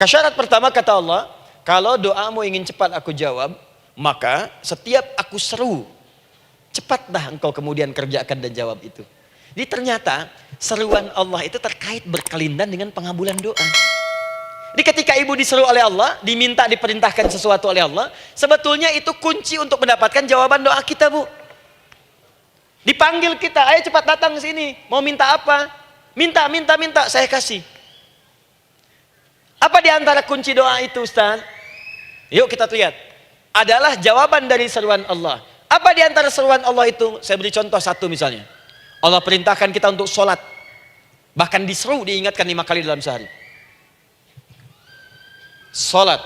Syarat pertama kata Allah, kalau doamu ingin cepat aku jawab, maka setiap aku seru, cepatlah engkau kemudian kerjakan dan jawab itu. Jadi ternyata seruan Allah itu terkait berkelindan dengan pengabulan doa. Jadi ketika ibu diseru oleh Allah, diminta diperintahkan sesuatu oleh Allah, sebetulnya itu kunci untuk mendapatkan jawaban doa kita, Bu. Dipanggil kita, ayo cepat datang ke sini, mau minta apa? Minta, saya kasih. Apa di antara kunci doa itu, Ustaz? Yuk kita lihat. Adalah jawaban dari seruan Allah. Apa di antara seruan Allah itu? Saya beri contoh satu misalnya. Allah perintahkan kita untuk sholat. Bahkan diseru, diingatkan 5 kali dalam sehari. Sholat.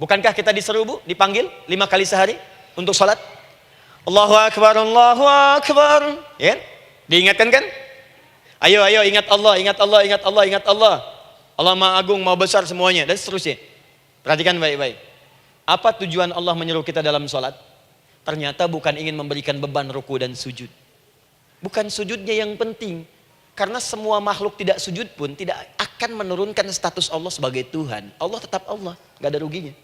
Bukankah kita diseru, Bu? Dipanggil 5 kali sehari untuk sholat? Allahu Akbar, Allahu Akbar. Ya? Diingatkan kan? Ayo ingat Allah, ingat Allah, ingat Allah, ingat Allah. Allah Maha Agung, Maha Besar semuanya, dan seterusnya. Perhatikan baik-baik. Apa tujuan Allah menyeru kita dalam sholat? Ternyata bukan ingin memberikan beban ruku dan sujud. Bukan sujudnya yang penting. Karena semua makhluk tidak sujud pun tidak akan menurunkan status Allah sebagai Tuhan. Allah tetap Allah, gak ada ruginya.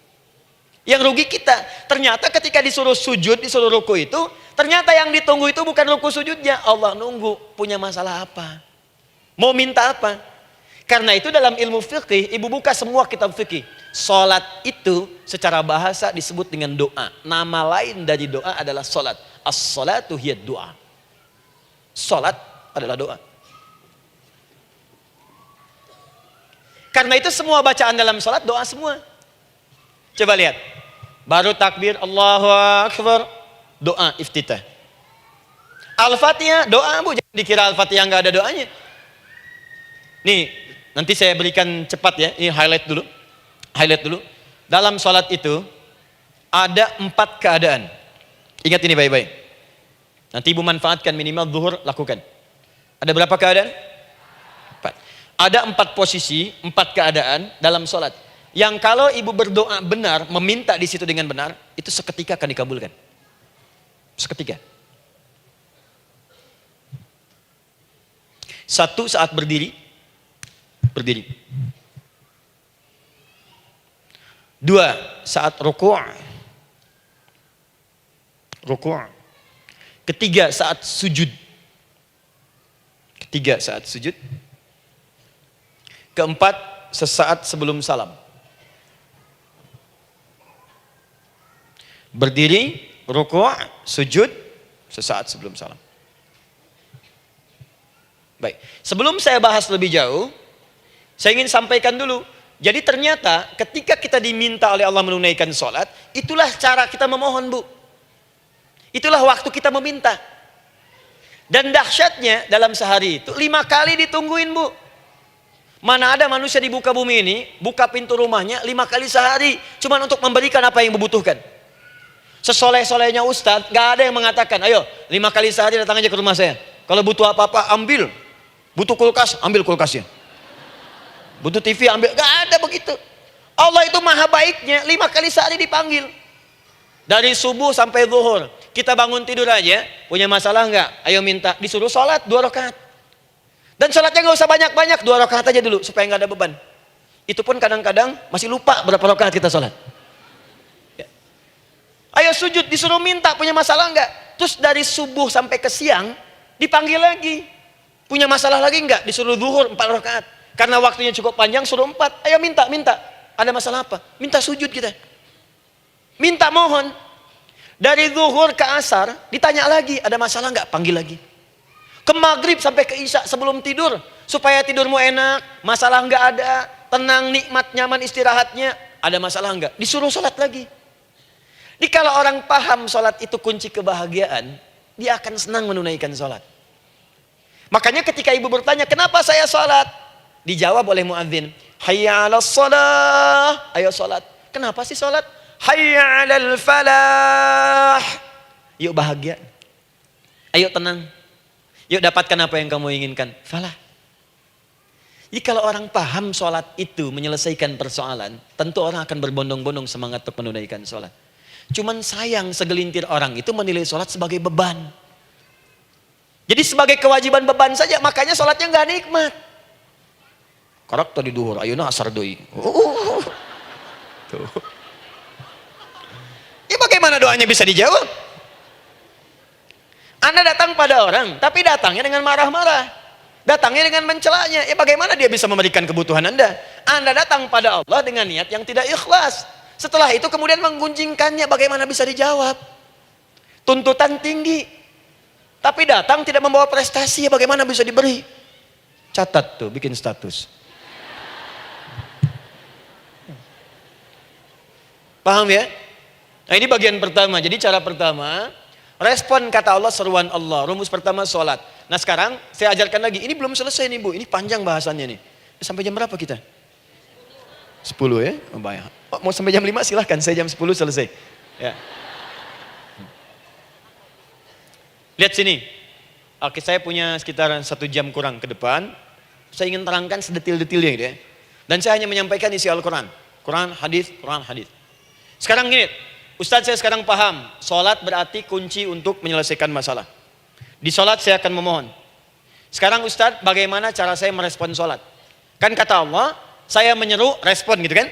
Yang rugi kita. Ternyata ketika disuruh sujud, disuruh ruku itu, ternyata yang ditunggu itu bukan ruku sujudnya. Allah nunggu, punya masalah apa? Mau minta apa? Karena itu dalam ilmu fikih, ibu buka semua kitab fikih. Salat itu secara bahasa disebut dengan doa. Nama lain dari doa adalah salat. As-salatu hiya doa. Salat adalah doa. Karena itu semua bacaan dalam salat doa semua. Coba lihat. Baru takbir Allahu Akbar, doa iftitah. Al-Fatihah doa, Bu. Jangan dikira Al-Fatihah nggak ada doanya. Nih, nanti saya berikan cepat ya. Ini highlight dulu. Highlight dulu. Dalam sholat itu ada 4 keadaan. Ingat ini baik-baik. Nanti ibu manfaatkan, minimal zuhur lakukan. Ada berapa keadaan? 4. Ada 4 posisi, 4 keadaan dalam sholat. Yang kalau ibu berdoa benar, meminta di situ dengan benar, itu seketika akan dikabulkan. Seketika. 1, saat berdiri. 2, saat ruku'. 3, saat sujud. 4, sesaat sebelum salam. Berdiri, ruku', sujud, sesaat sebelum salam. Baik, sebelum saya bahas lebih jauh, saya ingin sampaikan dulu. Jadi ternyata ketika kita diminta oleh Allah menunaikan sholat, itulah cara kita memohon, Bu. Itulah waktu kita meminta. Dan dahsyatnya dalam sehari itu 5 kali ditungguin, Bu. Mana ada manusia di muka bumi ini buka pintu rumahnya 5 kali sehari cuma untuk memberikan apa yang dibutuhkan. Sesoleh-solehnya Ustadz, gak ada yang mengatakan, ayo 5 kali sehari datang aja ke rumah saya. Kalau butuh apa-apa ambil. Butuh kulkas, ambil kulkasnya. Butuh TV, ambil. Gak ada begitu. Allah itu maha baiknya, 5 kali sehari dipanggil. Dari subuh sampai zuhur. Kita bangun tidur aja, punya masalah nggak? Ayo minta. Disuruh sholat 2 rakaat. Dan sholatnya nggak usah banyak-banyak, 2 rakaat aja dulu supaya nggak ada beban. Itu pun kadang-kadang masih lupa berapa rakaat kita sholat. Ya. Ayo sujud, disuruh minta, punya masalah nggak? Terus dari subuh sampai ke siang dipanggil lagi. Punya masalah lagi nggak? Disuruh zuhur 4 rakaat. Karena waktunya cukup panjang, suruh 4. Ayo minta. Ada masalah apa? Minta sujud kita. Minta mohon. Dari zuhur ke asar, ditanya lagi, ada masalah nggak? Panggil lagi. Ke maghrib sampai ke isya sebelum tidur. Supaya tidurmu enak, masalah nggak ada, tenang, nikmat, nyaman istirahatnya. Ada masalah nggak? Disuruh sholat lagi. Jadi kalau orang paham sholat itu kunci kebahagiaan, dia akan senang menunaikan sholat. Makanya ketika ibu bertanya, kenapa saya sholat? Dijawab oleh muadzin, hayya 'alas shalah, ayo sholat. Kenapa sih sholat? Hayya 'alal falah. Yuk bahagia. Ayo tenang. Yuk dapatkan apa yang kamu inginkan. Falah. Jadi kalau orang paham sholat itu menyelesaikan persoalan, tentu orang akan berbondong-bondong semangat untuk menunaikan sholat. Cuman sayang segelintir orang itu menilai sholat sebagai beban. Jadi sebagai kewajiban beban saja, makanya sholatnya nggak nikmat. Karak tadi duhur, ayeuna asar deui. Tuh. Ya bagaimana doanya bisa dijawab? Anda datang pada orang, tapi datangnya dengan marah-marah. Datangnya dengan mencelanya. Ya bagaimana dia bisa memberikan kebutuhan Anda? Anda datang pada Allah dengan niat yang tidak ikhlas. Setelah itu kemudian menggunjingkannya, bagaimana bisa dijawab? Tuntutan tinggi. Tapi datang tidak membawa prestasi, ya bagaimana bisa diberi? Catat tuh, bikin status. Paham ya? Nah ini bagian pertama. Jadi cara pertama, respon kata Allah, seruan Allah. Rumus pertama sholat. Nah sekarang saya ajarkan lagi. Ini belum selesai nih Bu. Ini panjang bahasannya nih. Sampai jam berapa kita? 10 ya? Oh, banyak. Oh, mau sampai jam 5 silahkan. Saya jam 10 selesai. Ya. Lihat sini. Oke, saya punya sekitar 1 jam kurang ke depan. Saya ingin terangkan sedetil-detilnya gitu ya. Dan saya hanya menyampaikan isi Al-Quran. Quran, hadis, Quran, hadis. Sekarang gini, Ustadz saya sekarang paham, sholat berarti kunci untuk menyelesaikan masalah. Di sholat saya akan memohon. Sekarang Ustadz, bagaimana cara saya merespon sholat? Kan kata Allah, saya menyeru, respon gitu kan?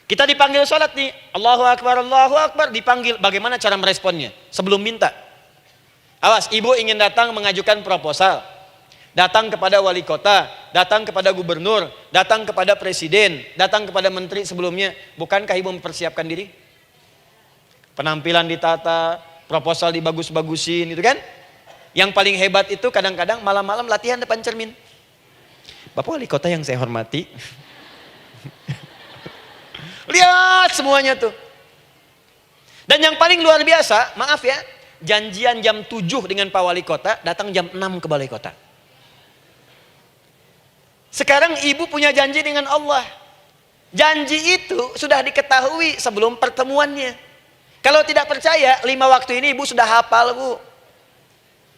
Kita dipanggil sholat nih, Allahu Akbar, dipanggil. Bagaimana cara meresponnya? Sebelum minta. Awas, ibu ingin datang mengajukan proposal. Datang kepada wali kota, datang kepada gubernur, datang kepada presiden, datang kepada menteri sebelumnya. Bukankah ibu mempersiapkan diri? Penampilan ditata, proposal dibagus-bagusin, itu kan? Yang paling hebat itu kadang-kadang malam-malam latihan depan cermin. Bapak wali kota yang saya hormati. Lihat semuanya tuh. Dan yang paling luar biasa, maaf ya, janjian jam 7 dengan Pak Wali Kota, datang jam 6 ke Balai Kota. Sekarang ibu punya janji dengan Allah. Janji itu sudah diketahui sebelum pertemuannya. Kalau tidak percaya, 5 waktu ini ibu sudah hafal Bu.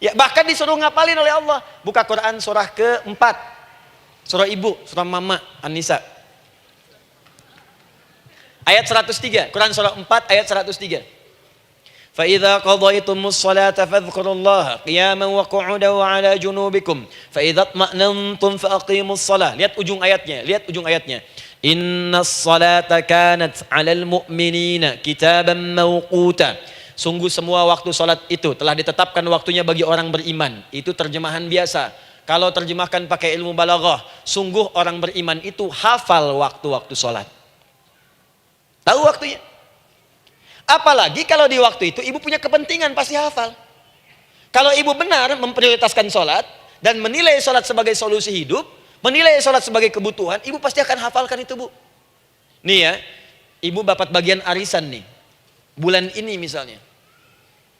Ya, bahkan disuruh ngapalin oleh Allah. Buka Quran surah ke-4. Surah ibu, surah mama, An-Nisa. Ayat 103, Quran surah 4 ayat 103. فَإِذَا قَضَيْتُمُ الصَّلَاةَ فَاذْكُرُوا اللَّهَ قِيَامًا وَقُعُودًا وَعَلَى جُنُوبِكُمْ فَإِذَا اطْمَأْنَنْتُمْ فَأَقِيمُوا الصَّلَاةَ. Lihat ujung ayatnya. Inna as-salata kanat 'alal mu'minina kitaban mawquta. Sungguh semua waktu salat itu telah ditetapkan waktunya bagi orang beriman. Itu terjemahan biasa. Kalau terjemahkan pakai ilmu balaghah, sungguh orang beriman itu hafal waktu-waktu salat. Tahu waktunya. Apalagi kalau di waktu itu ibu punya kepentingan, pasti hafal. Kalau ibu benar memprioritaskan sholat dan menilai sholat sebagai solusi hidup, menilai sholat sebagai kebutuhan, ibu pasti akan hafalkan itu Bu. Nih ya, ibu dapat bagian arisan nih, bulan ini misalnya.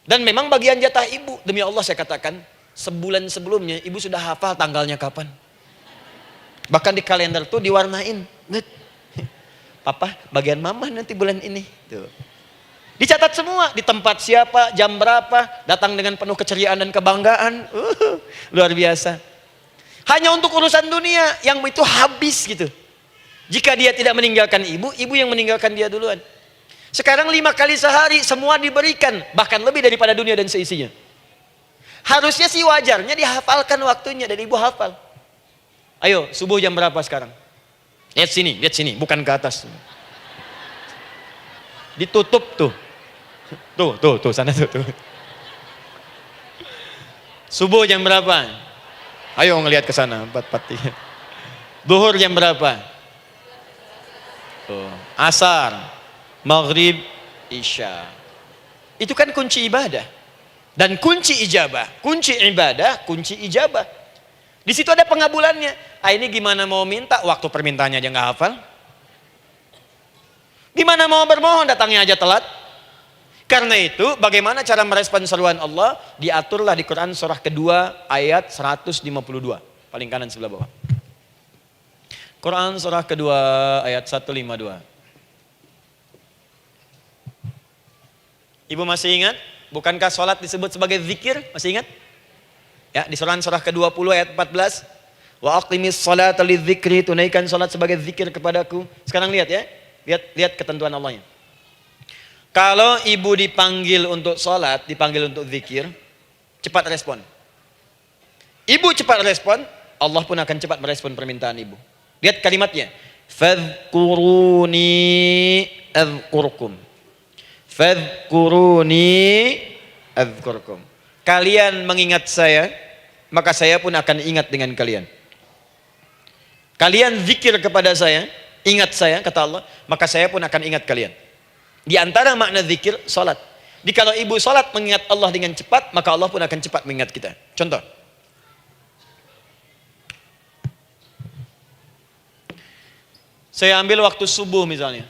Dan memang bagian jatah ibu, demi Allah saya katakan, sebulan sebelumnya ibu sudah hafal tanggalnya kapan. Bahkan di kalender tuh diwarnain. Papa, bagian mama nanti bulan ini. Tuh. Dicatat semua, di tempat siapa, jam berapa, datang dengan penuh keceriaan dan kebanggaan. Luar biasa. Hanya untuk urusan dunia yang itu habis gitu. Jika dia tidak meninggalkan ibu, ibu yang meninggalkan dia duluan. Sekarang 5 kali sehari semua diberikan, bahkan lebih daripada dunia dan seisinya. Harusnya sih wajarnya dihafalkan waktunya dan ibu hafal. Ayo, subuh jam berapa sekarang? Lihat sini, bukan ke atas. Ditutup tuh. Tuh, sana tuh. Subuh jam berapa? Ayo ngelihat ke sana, 4:43. Duhur jam berapa? Tuh, asar, maghrib, isya. Itu kan kunci ibadah. Dan kunci ijabah, kunci ibadah, kunci ijabah. Di situ ada pengabulannya. Ini gimana mau minta, waktu permintaannya aja nggak hafal. Gimana mau bermohon, datangnya aja telat. Karena itu bagaimana cara merespon seruan Allah, diaturlah di Quran surah kedua ayat 152, paling kanan sebelah bawah. Quran surah kedua ayat 152. Ibu masih ingat? Bukankah sholat disebut sebagai zikir? Masih ingat? Ya, di surah ke-20 ayat 14. Wa aqimis sholata lidzikri, tunaikan sholat sebagai zikir kepadaku. Sekarang lihat ya. Lihat ketentuan Allahnya. Kalau ibu dipanggil untuk sholat, dipanggil untuk zikir, cepat respon. Ibu cepat respon, Allah pun akan cepat merespon permintaan ibu. Lihat kalimatnya. Fadhkuruni adzkurkum. Fadhkuruni adzkurkum. Kalian mengingat saya, maka saya pun akan ingat dengan kalian. Kalian zikir kepada saya, ingat saya, kata Allah, maka saya pun akan ingat kalian. Di antara makna zikir, salat. Jika ibu salat mengingat Allah dengan cepat, maka Allah pun akan cepat mengingat kita. Contoh. Saya ambil waktu subuh misalnya.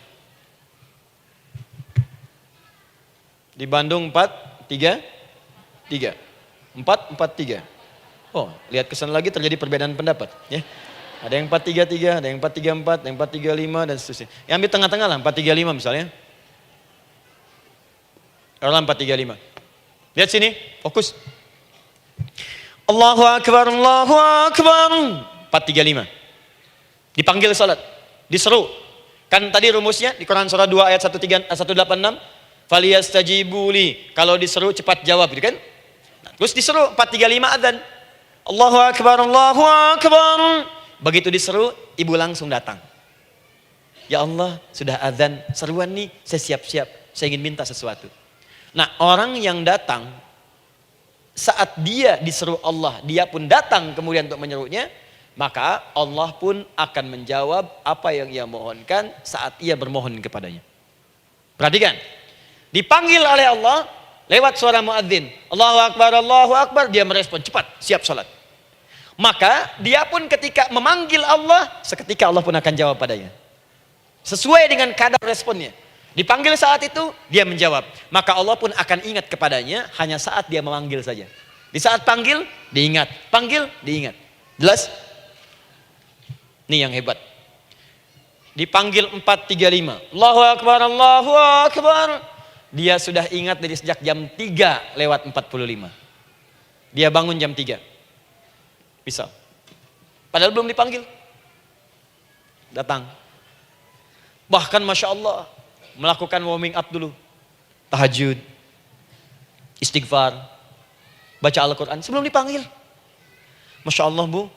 Di Bandung 4-3-3. 4-4-3. Oh, lihat kesan lagi terjadi perbedaan pendapat. Ya. Ada yang 4-3-3, ada yang 4-3-4, ada yang 4-3-5 dan seterusnya. Yang ambil tengah-tengah lah, 4-3-5 misalnya. Orang 4-3-5. Lihat sini, fokus. Allahu Akbar, Allahu Akbar. 4-3-5. Dipanggil salat, diseru. Kan tadi rumusnya di Quran surah 2 ayat 186. Faliyastajibuli. Kalau diseru cepat jawab, gitu kan? Nah, terus diseru 4-3-5 adzan. Allahu Akbar, Allahu Akbar. Begitu diseru, ibu langsung datang. Ya Allah, sudah adzan, seruan nih, saya siap-siap, saya ingin minta sesuatu. Nah, orang yang datang saat dia diseru Allah, dia pun datang kemudian untuk menyerunya, maka Allah pun akan menjawab apa yang ia mohonkan saat ia bermohon kepadanya. Perhatikan, dipanggil oleh Allah lewat suara muadzin, Allahu Akbar, dia merespon cepat, siap salat. Maka dia pun ketika memanggil Allah, seketika Allah pun akan jawab padanya. Sesuai dengan kadar responnya. Dipanggil saat itu, dia menjawab. Maka Allah pun akan ingat kepadanya hanya saat dia memanggil saja. Di saat panggil, diingat. Panggil, diingat. Jelas? Ini yang hebat. Dipanggil 4-3-5. Allahu Akbar, Allahu Akbar. Dia sudah ingat dari sejak jam 3:45. Dia bangun jam 3. Bisa. Padahal belum dipanggil. Datang. Bahkan Masya Allah, melakukan warming up dulu. Tahajud. Istighfar. Baca Al-Quran sebelum dipanggil. Masya Allah Bu,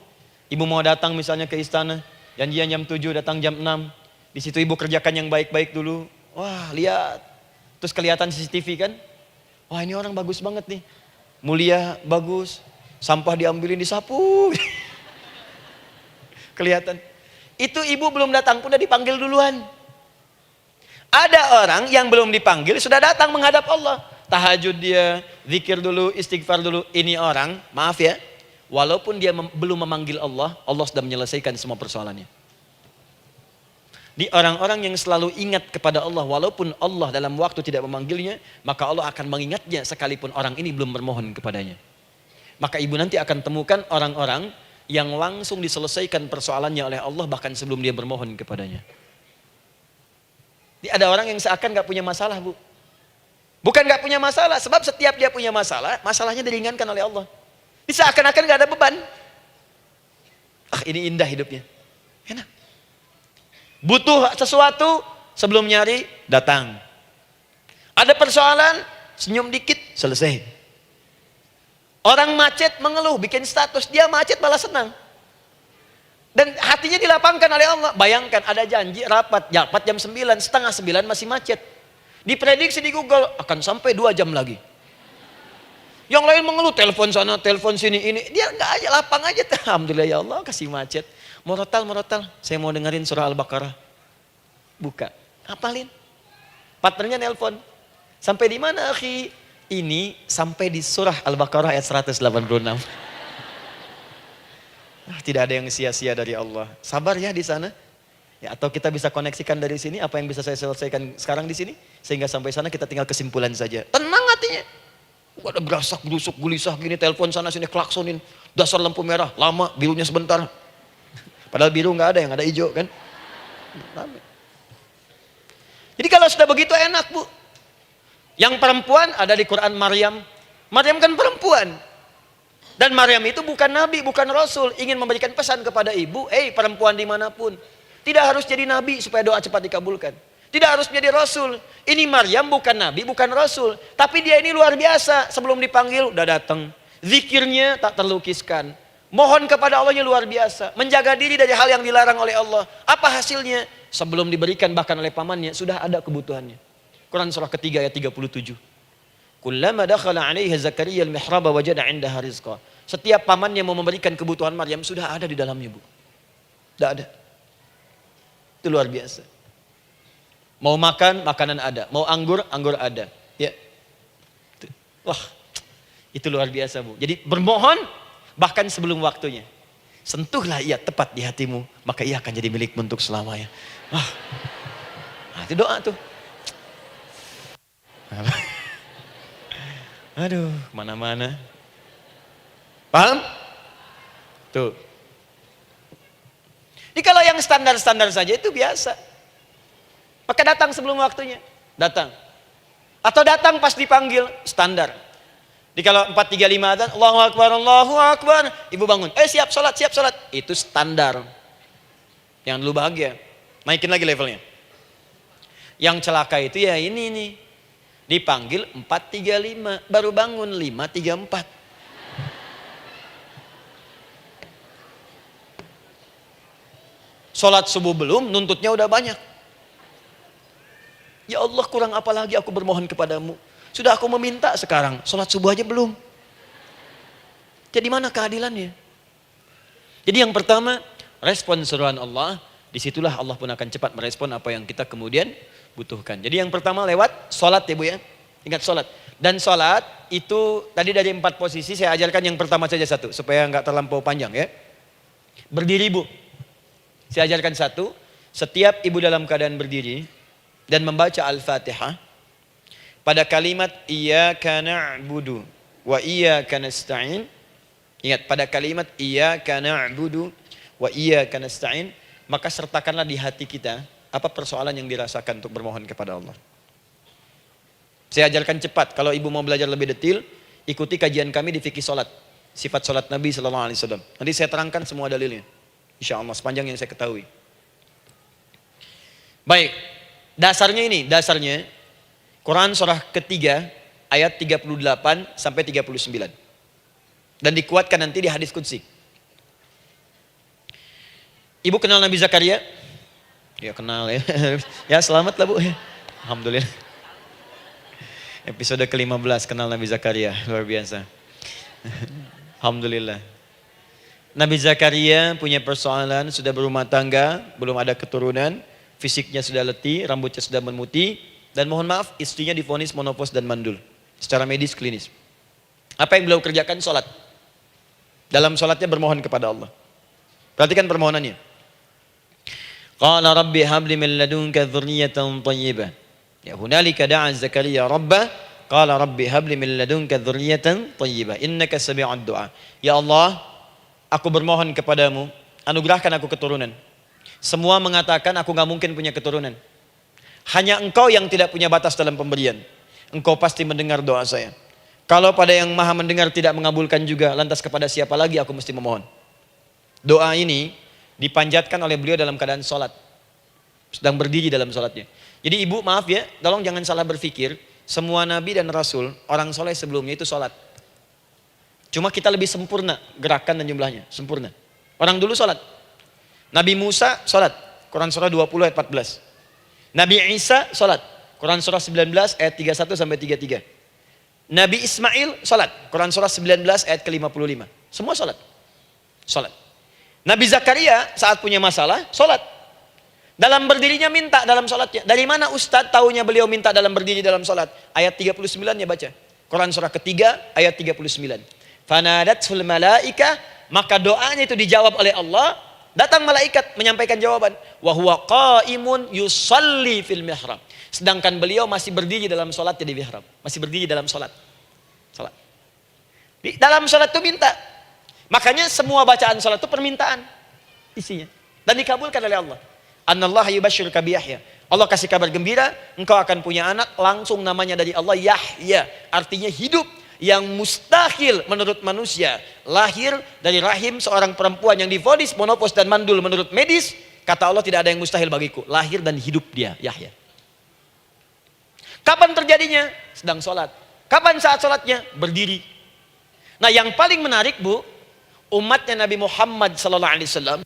ibu mau datang misalnya ke istana. Janjian jam 7, datang jam 6. Di situ ibu kerjakan yang baik-baik dulu. Wah lihat. Terus kelihatan CCTV kan. Wah ini orang bagus banget nih. Mulia, bagus. Sampah diambilin, disapu. Kelihatan. Itu ibu belum datang pun udah dipanggil duluan. Ada orang yang belum dipanggil sudah datang menghadap Allah. Tahajud dia, zikir dulu, istighfar dulu. Ini orang, maaf ya, walaupun dia belum memanggil Allah, Allah sudah menyelesaikan semua persoalannya. Di orang-orang yang selalu ingat kepada Allah, walaupun Allah dalam waktu tidak memanggilnya, maka Allah akan mengingatnya sekalipun orang ini belum bermohon kepadanya. Maka ibu nanti akan temukan orang-orang yang langsung diselesaikan persoalannya oleh Allah bahkan sebelum dia bermohon kepadanya. Ada orang yang seakan gak punya masalah Bu. Bukan gak punya masalah, sebab setiap dia punya masalah, masalahnya diringankan oleh Allah. Seakan-akan gak ada beban. Ah ini indah hidupnya. Enak. Butuh sesuatu, sebelum nyari, datang. Ada persoalan, senyum dikit, selesai. Orang macet mengeluh, bikin status, dia macet malah senang. Dan hatinya dilapangkan oleh Allah. Bayangkan ada janji rapat jam 9, setengah 9 masih macet. Diprediksi di Google akan sampai 2 jam lagi. Yang lain mengeluh, telepon sana, telepon sini, ini. Dia enggak aja, lapang aja. Alhamdulillah ya Allah kasih macet. Morotal, saya mau dengerin surah Al-Baqarah. Buka, hafalin. Partnernya nelpon. Sampai di mana akhi? Ini sampai di surah Al-Baqarah ayat 186. Tidak ada yang sia-sia dari Allah. Sabar ya di sana. Ya, atau kita bisa koneksikan dari sini apa yang bisa saya selesaikan sekarang di sini sehingga sampai sana kita tinggal kesimpulan saja. Tenang hatinya. Ada gerasak, gerusuk, gelisah gini, telepon sana sini, klaksonin. Dasar lampu merah, lama, birunya sebentar. Padahal biru nggak ada, yang ada hijau kan. Jadi kalau sudah begitu enak Bu. Yang perempuan ada di Quran Maryam. Maryam kan perempuan. Dan Maryam itu bukan nabi, bukan rasul. Ingin memberikan pesan kepada ibu, perempuan dimanapun. Tidak harus jadi nabi supaya doa cepat dikabulkan. Tidak harus menjadi rasul. Ini Maryam bukan nabi, bukan rasul. Tapi dia ini luar biasa. Sebelum dipanggil udah datang. Zikirnya tak terlukiskan. Mohon kepada Allahnya luar biasa. Menjaga diri dari hal yang dilarang oleh Allah. Apa hasilnya? Sebelum diberikan bahkan oleh pamannya, sudah ada kebutuhannya. Quran surah ketiga ayat 37. Kullama dakhala 'alaiha Zakaria al-mihraba wajada 'indaha rizqa. Setiap pamannya mau memberikan kebutuhan Maryam, sudah ada di dalamnya, Bu. Sudah ada. Itu luar biasa. Mau makan, makanan ada. Mau anggur, anggur ada. Ya. Wah, itu luar biasa, Bu. Jadi bermohon bahkan sebelum waktunya. Sentuhlah ia tepat di hatimu, maka ia akan jadi milikmu untuk selamanya. Wah, nah, itu doa tuh. Aduh, mana-mana. Paham? Tuh. Ini kalau yang standar-standar saja itu biasa. Maka datang sebelum waktunya. Datang. Atau datang pas dipanggil, standar. Jadi kalau 4.35 adzan, Allahu Akbar, Allahu Akbar. Ibu bangun, siap sholat, siap sholat. Itu standar. Yang dulu bahagia. Naikin lagi levelnya. Yang celaka itu ya ini nih. Dipanggil 4.35, baru bangun 5.34. Sholat subuh belum, nuntutnya udah banyak. Ya Allah, kurang apa lagi aku bermohon kepadamu. Sudah aku meminta sekarang, sholat subuh aja belum. Jadi mana keadilannya? Jadi yang pertama, respon seruan Allah, disitulah Allah pun akan cepat merespon apa yang kita kemudian butuhkan. Jadi yang pertama lewat sholat ya Bu ya. Ingat sholat. Dan sholat itu tadi dari 4 posisi saya ajarkan yang pertama saja satu. Supaya nggak terlampau panjang ya. Berdiri Bu. Saya ajarkan satu. Setiap ibu dalam keadaan berdiri dan membaca Al-Fatihah. Pada kalimat iyyaka na'budu wa iyyaka nasta'in. Ingat pada kalimat iyyaka na'budu wa iyyaka nasta'in, maka sertakanlah di hati kita apa persoalan yang dirasakan untuk bermohon kepada Allah. Saya ajarkan cepat. Kalau ibu mau belajar lebih detail, ikuti kajian kami di fikih salat. Sifat salat Nabi sallallahu alaihi wasallam. Nanti saya terangkan semua dalilnya. Insyaallah sepanjang yang saya ketahui. Baik. Dasarnya ini, dasarnya Quran surah ketiga ayat 38 sampai 39. Dan dikuatkan nanti di hadis qudsi. Ibu kenal Nabi Zakaria? Ya kenal ya. Ya selamat lah Bu. Alhamdulillah. Episode ke-15 kenal Nabi Zakaria. Luar biasa. Alhamdulillah. Nabi Zakaria punya persoalan, sudah berumah tangga, belum ada keturunan, fisiknya sudah letih, rambutnya sudah memutih. Dan mohon maaf, istrinya divonis monopos dan mandul. Secara medis klinis. Apa yang beliau kerjakan? Sholat. Dalam sholatnya bermohon kepada Allah. Perhatikan permohonannya. Qala rabbi habli min ladunka dzurriyyatan thayyibah. Ya hunalika da'a Zakaria rabbah. Qala rabbi habli min ladunka dzurriyyatan thayyibah. Innaka sami'ud du'a. Ya Allah, aku bermohon kepadamu, anugerahkan aku keturunan. Semua mengatakan aku gak mungkin punya keturunan. Hanya engkau yang tidak punya batas dalam pemberian. Engkau pasti mendengar doa saya. Kalau pada yang maha mendengar tidak mengabulkan juga, lantas kepada siapa lagi aku mesti memohon? Doa ini dipanjatkan oleh beliau dalam keadaan sholat. Sedang berdiri dalam sholatnya. Jadi ibu maaf ya, tolong jangan salah berpikir. Semua nabi dan rasul, orang soleh sebelumnya itu sholat. Cuma kita lebih sempurna gerakan dan jumlahnya. Sempurna. Orang dulu sholat. Nabi Musa sholat. Quran surah 20 ayat 14. Nabi Isa salat. Quran surah 19 ayat 31 sampai 33. Nabi Ismail salat. Quran surah 19 ayat ke-55. Semua salat. Salat. Nabi Zakaria saat punya masalah salat. Dalam berdirinya minta dalam salatnya. Dari mana Ustadz taunya beliau minta dalam berdiri dalam salat? Ayat 39-nya baca. Quran surah ketiga ayat 39. Fanadatul malaika, maka doanya itu dijawab oleh Allah. Datang malaikat menyampaikan jawaban. Wa huwa qaimun yusalli fil mihrab. Sedangkan beliau masih berdiri dalam salatnya di mihrab. Masih berdiri dalam salat. Salat. Di dalam salat itu minta. Makanya semua bacaan salat itu permintaan isinya. Dan dikabulkan oleh Allah. Anallaha yubashshiruka bi Yahya. Allah kasih kabar gembira, engkau akan punya anak, langsung namanya dari Allah Yahya. Artinya hidup. Yang mustahil menurut manusia, lahir dari rahim seorang perempuan yang divonis monopos dan mandul menurut medis, kata Allah tidak ada yang mustahil bagiku, lahir dan hidup dia, Yahya. Kapan terjadinya? Sedang sholat. Kapan saat sholatnya? Berdiri. Nah yang paling menarik Bu, Umatnya Nabi Muhammad SAW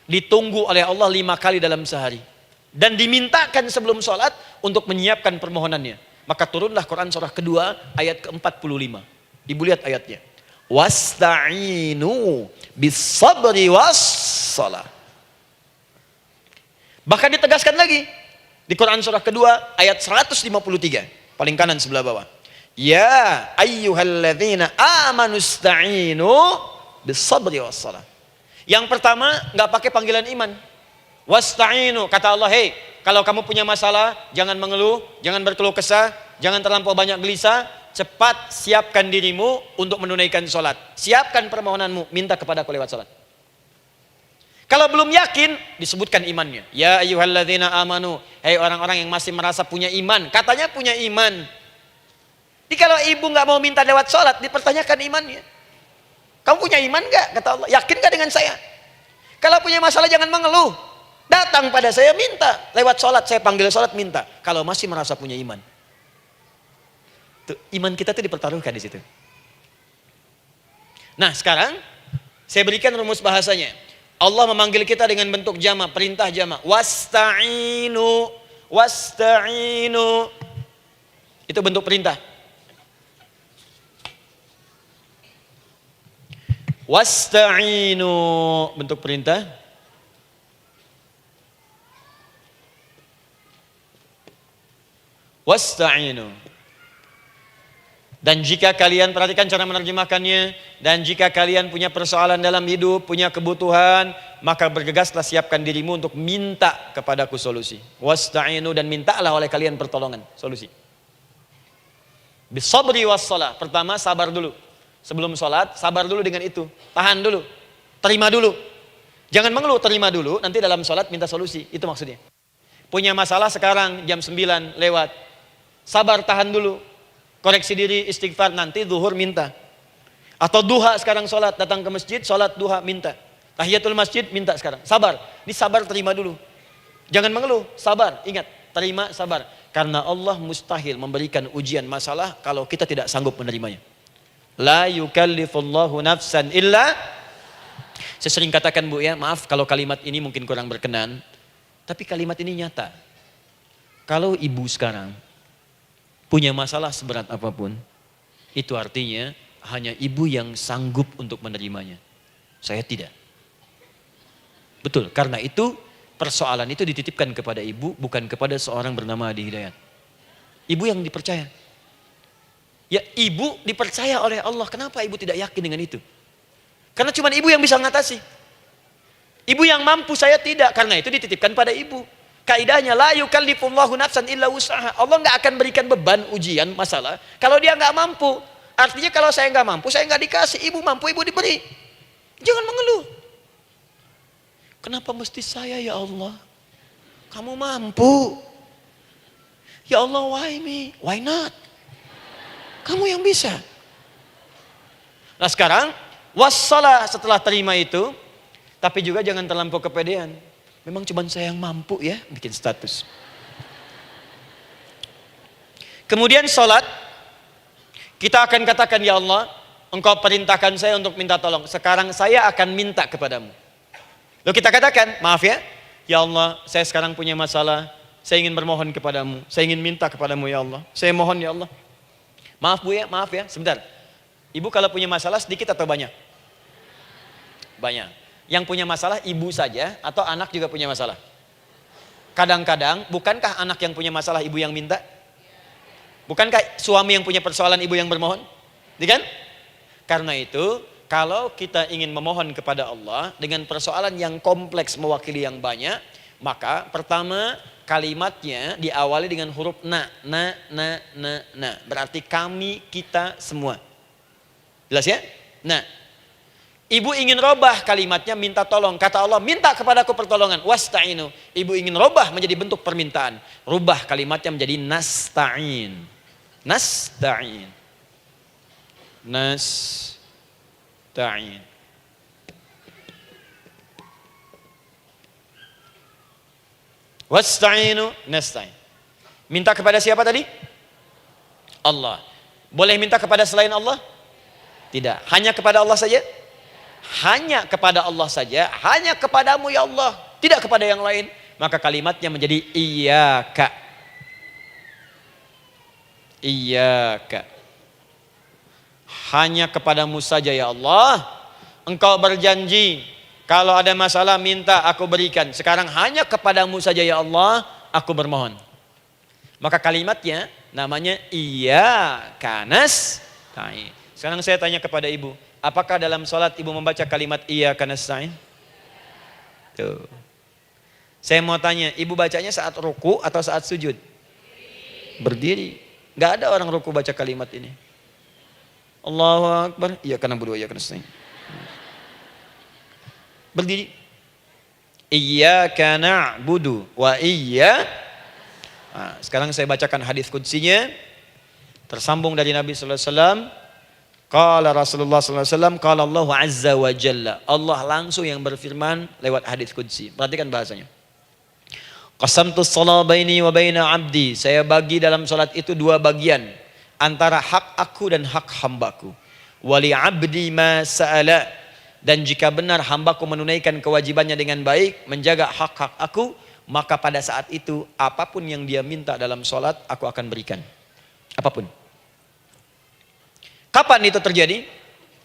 ditunggu oleh Allah 5 kali dalam sehari. Dan dimintakan sebelum sholat untuk menyiapkan permohonannya. Maka turunlah Quran surah kedua ayat ke-45. Ibu lihat ayatnya. Wasta'inu bis-sabri was-salah. Bahkan ditegaskan lagi di Quran surah kedua ayat 153. Paling kanan sebelah bawah. Ya ayyuhalladzina amanu ista'inu bis-sabri was-salah. Yang pertama, nggak pakai panggilan iman. Wasta'inu, kata Allah, hei, kalau kamu punya masalah, jangan mengeluh, jangan berkeluh kesah, jangan terlampau banyak gelisah, cepat siapkan dirimu untuk menunaikan sholat. Siapkan permohonanmu, minta kepada aku lewat sholat. Kalau belum yakin, disebutkan imannya. Ya ayyuhalladzina amanu, hei orang-orang yang masih merasa punya iman, katanya punya iman. Jadi kalau ibu nggak mau minta lewat sholat, dipertanyakan imannya. Kamu punya iman gak? Kata Allah. Yakin gak dengan saya? Kalau punya masalah jangan mengeluh. Datang pada saya minta. Lewat sholat, saya panggil sholat minta. Kalau masih merasa punya iman. Tuh, iman kita tuh dipertaruhkan di situ. Nah sekarang, saya berikan rumus bahasanya. Allah memanggil kita dengan bentuk jama, perintah jama. Wasta'inu, wasta'inu. Itu bentuk perintah. Wasta'inu, bentuk perintah. Wasta'inu. Dan jika kalian, perhatikan cara menerjemahkannya, dan jika kalian punya persoalan dalam hidup, punya kebutuhan, maka bergegaslah siapkan dirimu untuk minta kepadaku solusi. Wasta'inu, dan mintalah oleh kalian pertolongan, solusi. Bisabri wassalah. Pertama, sabar dulu. Sebelum sholat, sabar dulu dengan itu. Tahan dulu. Terima dulu. Jangan mengeluh, terima dulu. Nanti dalam sholat minta solusi. Itu maksudnya. Punya masalah sekarang jam 9 lewat. Sabar, tahan dulu. Koreksi diri, istighfar. Nanti zuhur minta. Atau duha sekarang sholat. Datang ke masjid, sholat duha minta. Tahiyatul masjid minta sekarang. Sabar. Ini sabar, terima dulu. Jangan mengeluh, sabar. Ingat, terima, sabar. Karena Allah mustahil memberikan ujian masalah kalau kita tidak sanggup menerimanya. La yukallifullahu nafsan illa. Saya sering katakan Bu ya, maaf kalau kalimat ini mungkin kurang berkenan, tapi kalimat ini nyata. Kalau ibu sekarang punya masalah seberat apapun, itu artinya hanya ibu yang sanggup untuk menerimanya. Saya tidak. Betul, karena itu persoalan itu dititipkan kepada ibu, bukan kepada seorang bernama Adi Hidayat. Ibu yang dipercaya. Ya ibu dipercaya oleh Allah. Kenapa ibu tidak yakin dengan itu? Karena cuma ibu yang bisa mengatasi. Ibu yang mampu, saya tidak. Karena itu dititipkan pada ibu. Kaidahnya la yukallifullahu nafsan illa wus'aha. Allah nggak akan berikan beban ujian masalah kalau dia nggak mampu. Artinya kalau saya nggak mampu, saya nggak dikasih. Ibu mampu, ibu diberi. Jangan mengeluh. Kenapa mesti saya ya Allah? Kamu mampu. Ya Allah, why me? Why not? Kamu yang bisa. Nah sekarang, wassalah setelah terima itu, tapi juga jangan terlampau kepedean. Memang cuma saya yang mampu ya, bikin status. Kemudian sholat, kita akan katakan, ya Allah, Engkau perintahkan saya untuk minta tolong. Sekarang saya akan minta kepadamu. Lalu kita katakan, maaf ya Allah, saya sekarang punya masalah, saya ingin bermohon kepadamu, saya ingin minta kepadamu ya Allah. Saya mohon ya Allah. Maaf Bu ya, maaf ya, sebentar. Ibu kalau punya masalah sedikit atau banyak? Banyak. Yang punya masalah ibu saja atau anak juga punya masalah? Kadang-kadang, bukankah anak yang punya masalah ibu yang minta? Bukankah suami yang punya persoalan ibu yang bermohon? Kan? Karena itu, kalau kita ingin memohon kepada Allah dengan persoalan yang kompleks mewakili yang banyak, maka pertama, kalimatnya diawali dengan huruf na. Berarti kami, kita, semua. Jelas ya? Nah, ibu ingin robah kalimatnya minta tolong. Kata Allah, minta kepadaku pertolongan. Wasta'inu. Ibu ingin robah menjadi bentuk permintaan. Rubah kalimatnya menjadi nasta'in. Nasta'in. Nasta'in. Wasta'inu nasta'in. Minta kepada siapa tadi? Allah. Boleh minta kepada selain Allah? Tidak. Hanya kepada Allah saja? hanya kepada Allah saja, hanya kepadamu ya Allah, tidak kepada yang lain, maka kalimatnya menjadi iyyaka. Iyyaka. Hanya kepadamu saja ya Allah. Engkau berjanji kalau ada masalah minta aku berikan. Sekarang hanya kepadamu saja ya Allah aku bermohon. Maka kalimatnya namanya iyyaka nasta'in. Sekarang saya tanya kepada ibu, apakah dalam sholat ibu membaca kalimat iyyaka nasta'in? Tuh. Saya mau tanya, ibu bacanya saat ruku atau saat sujud? Berdiri. Gak ada orang ruku baca kalimat ini. Allahu Akbar, iyyaka na'budu wa iyyaka nasta'in. Berdiri. Iyyaka na'budu wa iyyaka. Nah, sekarang saya bacakan hadis qudsinya. Tersambung dari Nabi sallallahu alaihi wasallam. Qala Rasulullah sallallahu alaihi wasallam, qala Allah azza wa jalla. Allah langsung yang berfirman lewat hadis qudsi. Perhatikan bahasanya. Qasamtus shalah baini wa baina 'abdi. Saya bagi dalam salat itu dua bagian, antara hak aku dan hak hambaku. Wali 'abdi ma sa'ala. Dan jika benar hambaku menunaikan kewajibannya dengan baik, menjaga hak-hak aku, maka pada saat itu apapun yang dia minta dalam salat aku akan berikan. Apapun. Kapan itu terjadi?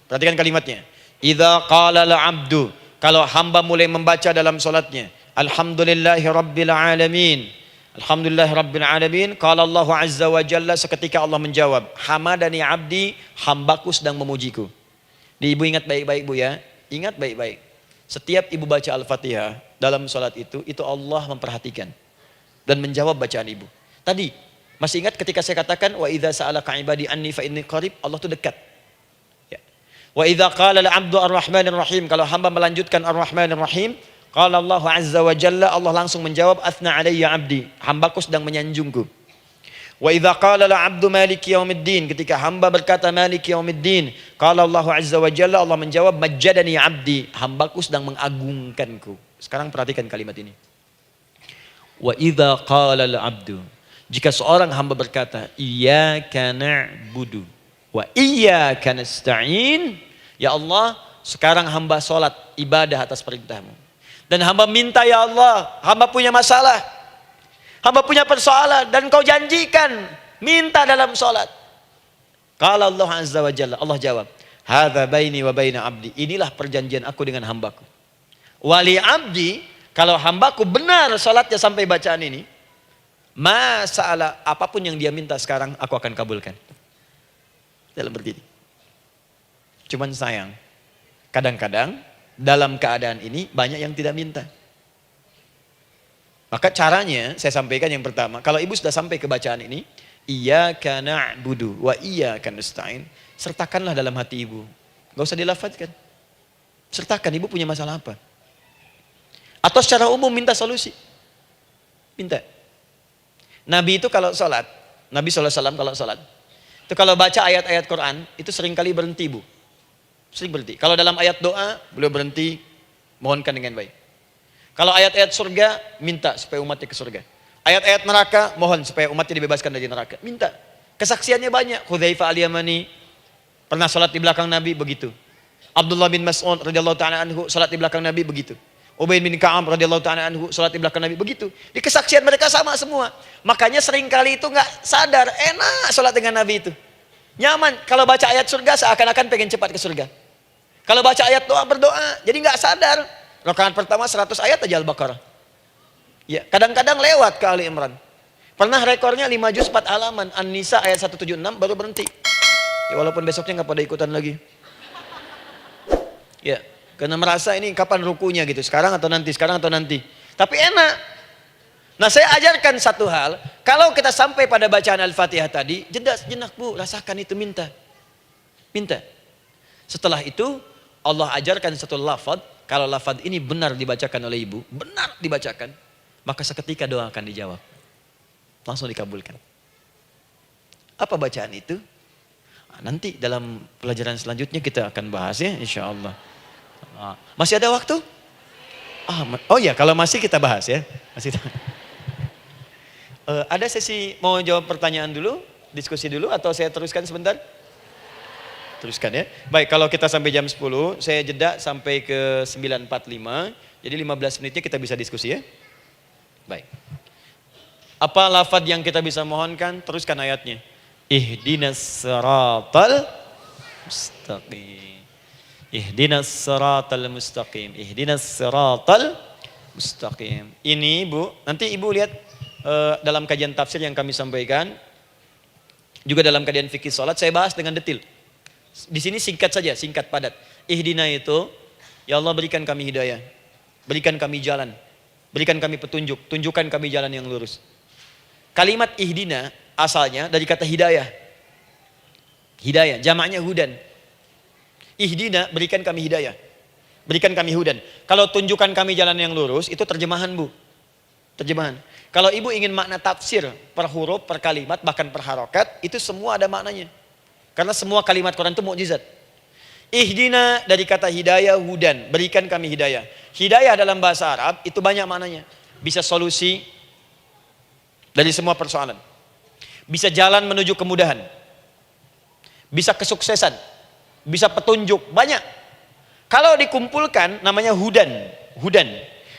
Perhatikan kalimatnya. Idza qala al-'abdu, kalau hamba mulai membaca dalam salatnya, alhamdulillahi rabbil alamin. Alhamdulillahi rabbil alamin. Qala Allah azza wa jalla, seketika Allah menjawab, hamadani 'abdi, hambaku sedang memujiku. Ibu ingat baik-baik Bu ya. Ingat baik-baik. Setiap ibu baca Al-Fatihah dalam salat itu Allah memperhatikan dan menjawab bacaan ibu. Tadi masih ingat ketika saya katakan wa idza sa'alaka 'ibadi anni fa inni qarib, Allah itu dekat. Ya. Wa idza qala al-'abdu ar-rahmanir rahim, kalau hamba melanjutkan ar-rahmanir rahim, qala Allah azza wa jalla, Allah langsung menjawab athna 'alayya 'abdi, hambaku sedang menyanjungku. Wa idza qala al-'abdu maliki yaumiddin, ketika hamba berkata maliki yaumiddin, qala Allah azza wa jalla, Allah menjawab majjadani 'abdi, hambaku sedang mengagungkanku. Sekarang perhatikan kalimat ini. Wa idza qala al-'abdu, jika seorang hamba berkata iyyaka na'budu wa iyyaka nasta'in, ya Allah, sekarang hamba salat ibadah atas perintahmu. Dan hamba minta ya Allah, hamba punya masalah, hamba punya persoalan, dan kau janjikan minta dalam salat. Qala Allah azza wa jalla, Allah jawab, hadza baini wa baina 'abdi, inilah perjanjian aku dengan hambaku. Wali 'abdi, kalau hambaku benar salatnya sampai bacaan ini, masalah apapun yang dia minta sekarang aku akan kabulkan. Dalam berdiri. Cuman sayang, kadang-kadang dalam keadaan ini banyak yang tidak minta. Maka caranya saya sampaikan yang pertama, kalau ibu sudah sampai ke bacaan ini, iyyaka na'budu wa iyyaka nasta'in, sertakanlah dalam hati ibu. Gak usah dilafadzkan. Sertakan ibu punya masalah apa. Atau secara umum minta solusi. Minta. Nabi itu kalau sholat, Nabi SAW kalau sholat, itu kalau baca ayat-ayat Quran, itu seringkali berhenti Bu. Sering berhenti. Kalau dalam ayat doa, beliau berhenti, mohonkan dengan baik. Kalau ayat-ayat surga, minta supaya umatnya ke surga. Ayat-ayat neraka, mohon supaya umatnya dibebaskan dari neraka. Minta. Kesaksiannya banyak. Hudzaifah al-Yamani pernah sholat di belakang Nabi, begitu. Abdullah bin Mas'ud radhiyallahu ta'ala anhu sholat di belakang Nabi, begitu. Ubay bin Ka'ab radhiyallahu ta'ala anhu salat di belakang Nabi, begitu. Di kesaksian mereka sama semua. Makanya seringkali itu nggak sadar, enak salat dengan Nabi itu. Nyaman. Kalau baca ayat surga seakan-akan pengen cepat ke surga. Kalau baca ayat doa berdoa, jadi nggak sadar. Rakaat pertama 100 ayat aja Al-Baqarah. Ya, kadang-kadang lewat ke Ali Imran. Pernah rekornya 5 juz 4 halaman, An-Nisa ayat 176 baru berhenti. Ya, walaupun besoknya nggak pada ikutan lagi. Ya. Karena merasa ini kapan rukunya gitu, sekarang atau nanti, sekarang atau nanti. Tapi enak. Nah saya ajarkan satu hal, kalau kita sampai pada bacaan Al-Fatihah tadi, jeda sejenak Bu, rasakan itu, minta. Minta. Setelah itu Allah ajarkan satu lafaz, kalau lafaz ini benar dibacakan oleh ibu, benar dibacakan, maka seketika doa akan dijawab. Langsung dikabulkan. Apa bacaan itu? Nah, nanti dalam pelajaran selanjutnya kita akan bahas ya, insya Allah. Masih ada waktu? Oh ya, kalau masih kita bahas ya. Masih. Ada sesi mau jawab pertanyaan dulu, diskusi dulu, atau saya teruskan sebentar? Teruskan ya. Baik, kalau kita sampai jam 10, saya jeda sampai ke 9.45. Jadi 15 menitnya kita bisa diskusi ya. Baik. Apa lafaz yang kita bisa mohonkan? Teruskan ayatnya. Ihdinas siratal mustaqim. Ihdinas siratal mustaqim. Ihdinas siratal mustaqim. Ini Bu, nanti Ibu lihat dalam kajian tafsir yang kami sampaikan. Juga dalam kajian fikih salat saya bahas dengan detail. Di sini singkat saja, singkat padat. Ihdina itu, ya Allah berikan kami hidayah. Berikan kami jalan. Berikan kami petunjuk. Tunjukkan kami jalan yang lurus. Kalimat ihdina asalnya dari kata hidayah. Hidayah, jamaknya hudan. Ihdina, berikan kami hidayah. Berikan kami hudan. Kalau tunjukkan kami jalan yang lurus, itu terjemahan Bu. Terjemahan. Kalau Ibu ingin makna tafsir per huruf, per kalimat, bahkan per harokat, itu semua ada maknanya. Karena semua kalimat Quran itu mukjizat. Ihdina dari kata hidayah, hudan. Berikan kami hidayah. Hidayah dalam bahasa Arab itu banyak maknanya. Bisa solusi dari semua persoalan. Bisa jalan menuju kemudahan. Bisa kesuksesan. Bisa petunjuk. Banyak. Kalau dikumpulkan namanya hudan. Hudan.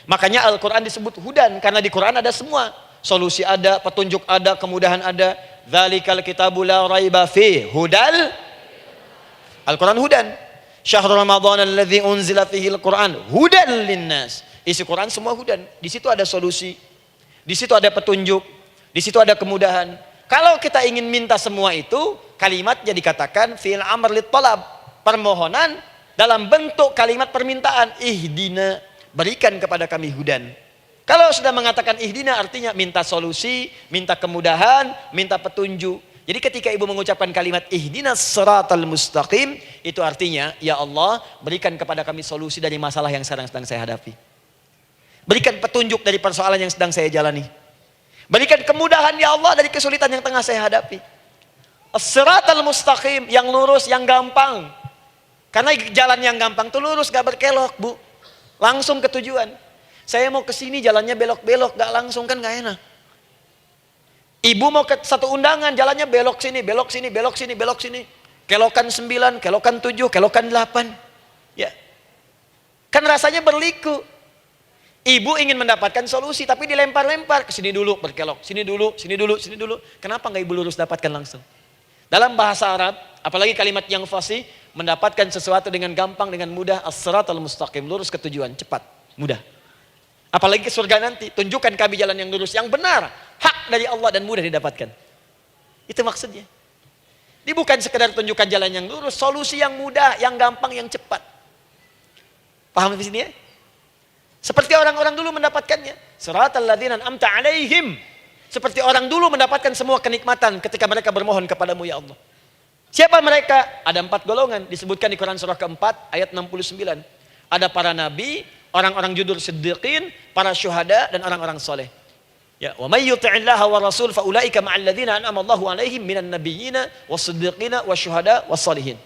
Makanya Al-Quran disebut hudan. Karena di Quran ada semua. Solusi ada, petunjuk ada, kemudahan ada. Dzalikal kitabu la raiba fi hudal. Al-Quran hudan. Syahrul Ramadan alladzi unzila fihi al-Quran hudan linnas. Isi Quran semua hudan. Di situ ada solusi. Di situ ada petunjuk. Di situ ada kemudahan. Kalau kita ingin minta semua itu, kalimatnya dikatakan fi'il amr lit talab. Permohonan dalam bentuk kalimat permintaan. Ihdina, berikan kepada kami hudan. Kalau sudah mengatakan ihdina artinya minta solusi, minta kemudahan, minta petunjuk. Jadi ketika Ibu mengucapkan kalimat ihdinas siratal mustaqim, itu artinya ya Allah berikan kepada kami solusi dari masalah yang sedang saya hadapi. Berikan petunjuk dari persoalan yang sedang saya jalani. Berikan kemudahan ya Allah dari kesulitan yang tengah saya hadapi. As-siratal mustaqim, yang lurus, yang gampang. Karena jalan yang gampang itu lurus, gak berkelok Bu. Langsung ke tujuan. Saya mau ke sini jalannya belok-belok, gak langsung kan gak enak. Ibu mau ke satu undangan, jalannya belok sini, belok sini, belok sini, belok sini. Kelokan 9, kelokan 7, kelokan 8. Ya. Kan rasanya berliku. Ibu ingin mendapatkan solusi, tapi dilempar-lempar. Ke sini dulu, berkelok. Sini dulu, sini dulu, sini dulu. Kenapa gak Ibu lurus dapatkan langsung? Dalam bahasa Arab, apalagi kalimat yang fasih, mendapatkan sesuatu dengan gampang, dengan mudah. As-siratal mustaqim, lurus ke tujuan, cepat, mudah. Apalagi ke surga nanti, tunjukkan kami jalan yang lurus, yang benar, hak dari Allah dan mudah didapatkan. Itu maksudnya. Ini bukan sekedar tunjukkan jalan yang lurus, solusi yang mudah, yang gampang, yang cepat. Paham di sini ya? Seperti orang-orang dulu mendapatkannya. Siratal ladzina an'amta 'alaihim. Seperti orang dulu mendapatkan semua kenikmatan ketika mereka bermohon kepadamu ya Allah. Siapa mereka? Ada 4 golongan disebutkan di Quran surah keempat ayat 69. Ada para nabi, orang-orang jujur siddiqin, para syuhada dan orang-orang soleh. Ya, wa may yuti'illaha wa rasul fa ulaika ma'al ladzina an'ama Allahu 'alaihim minan nabiyyina was-siddiqina wasyuhada was-shalihin.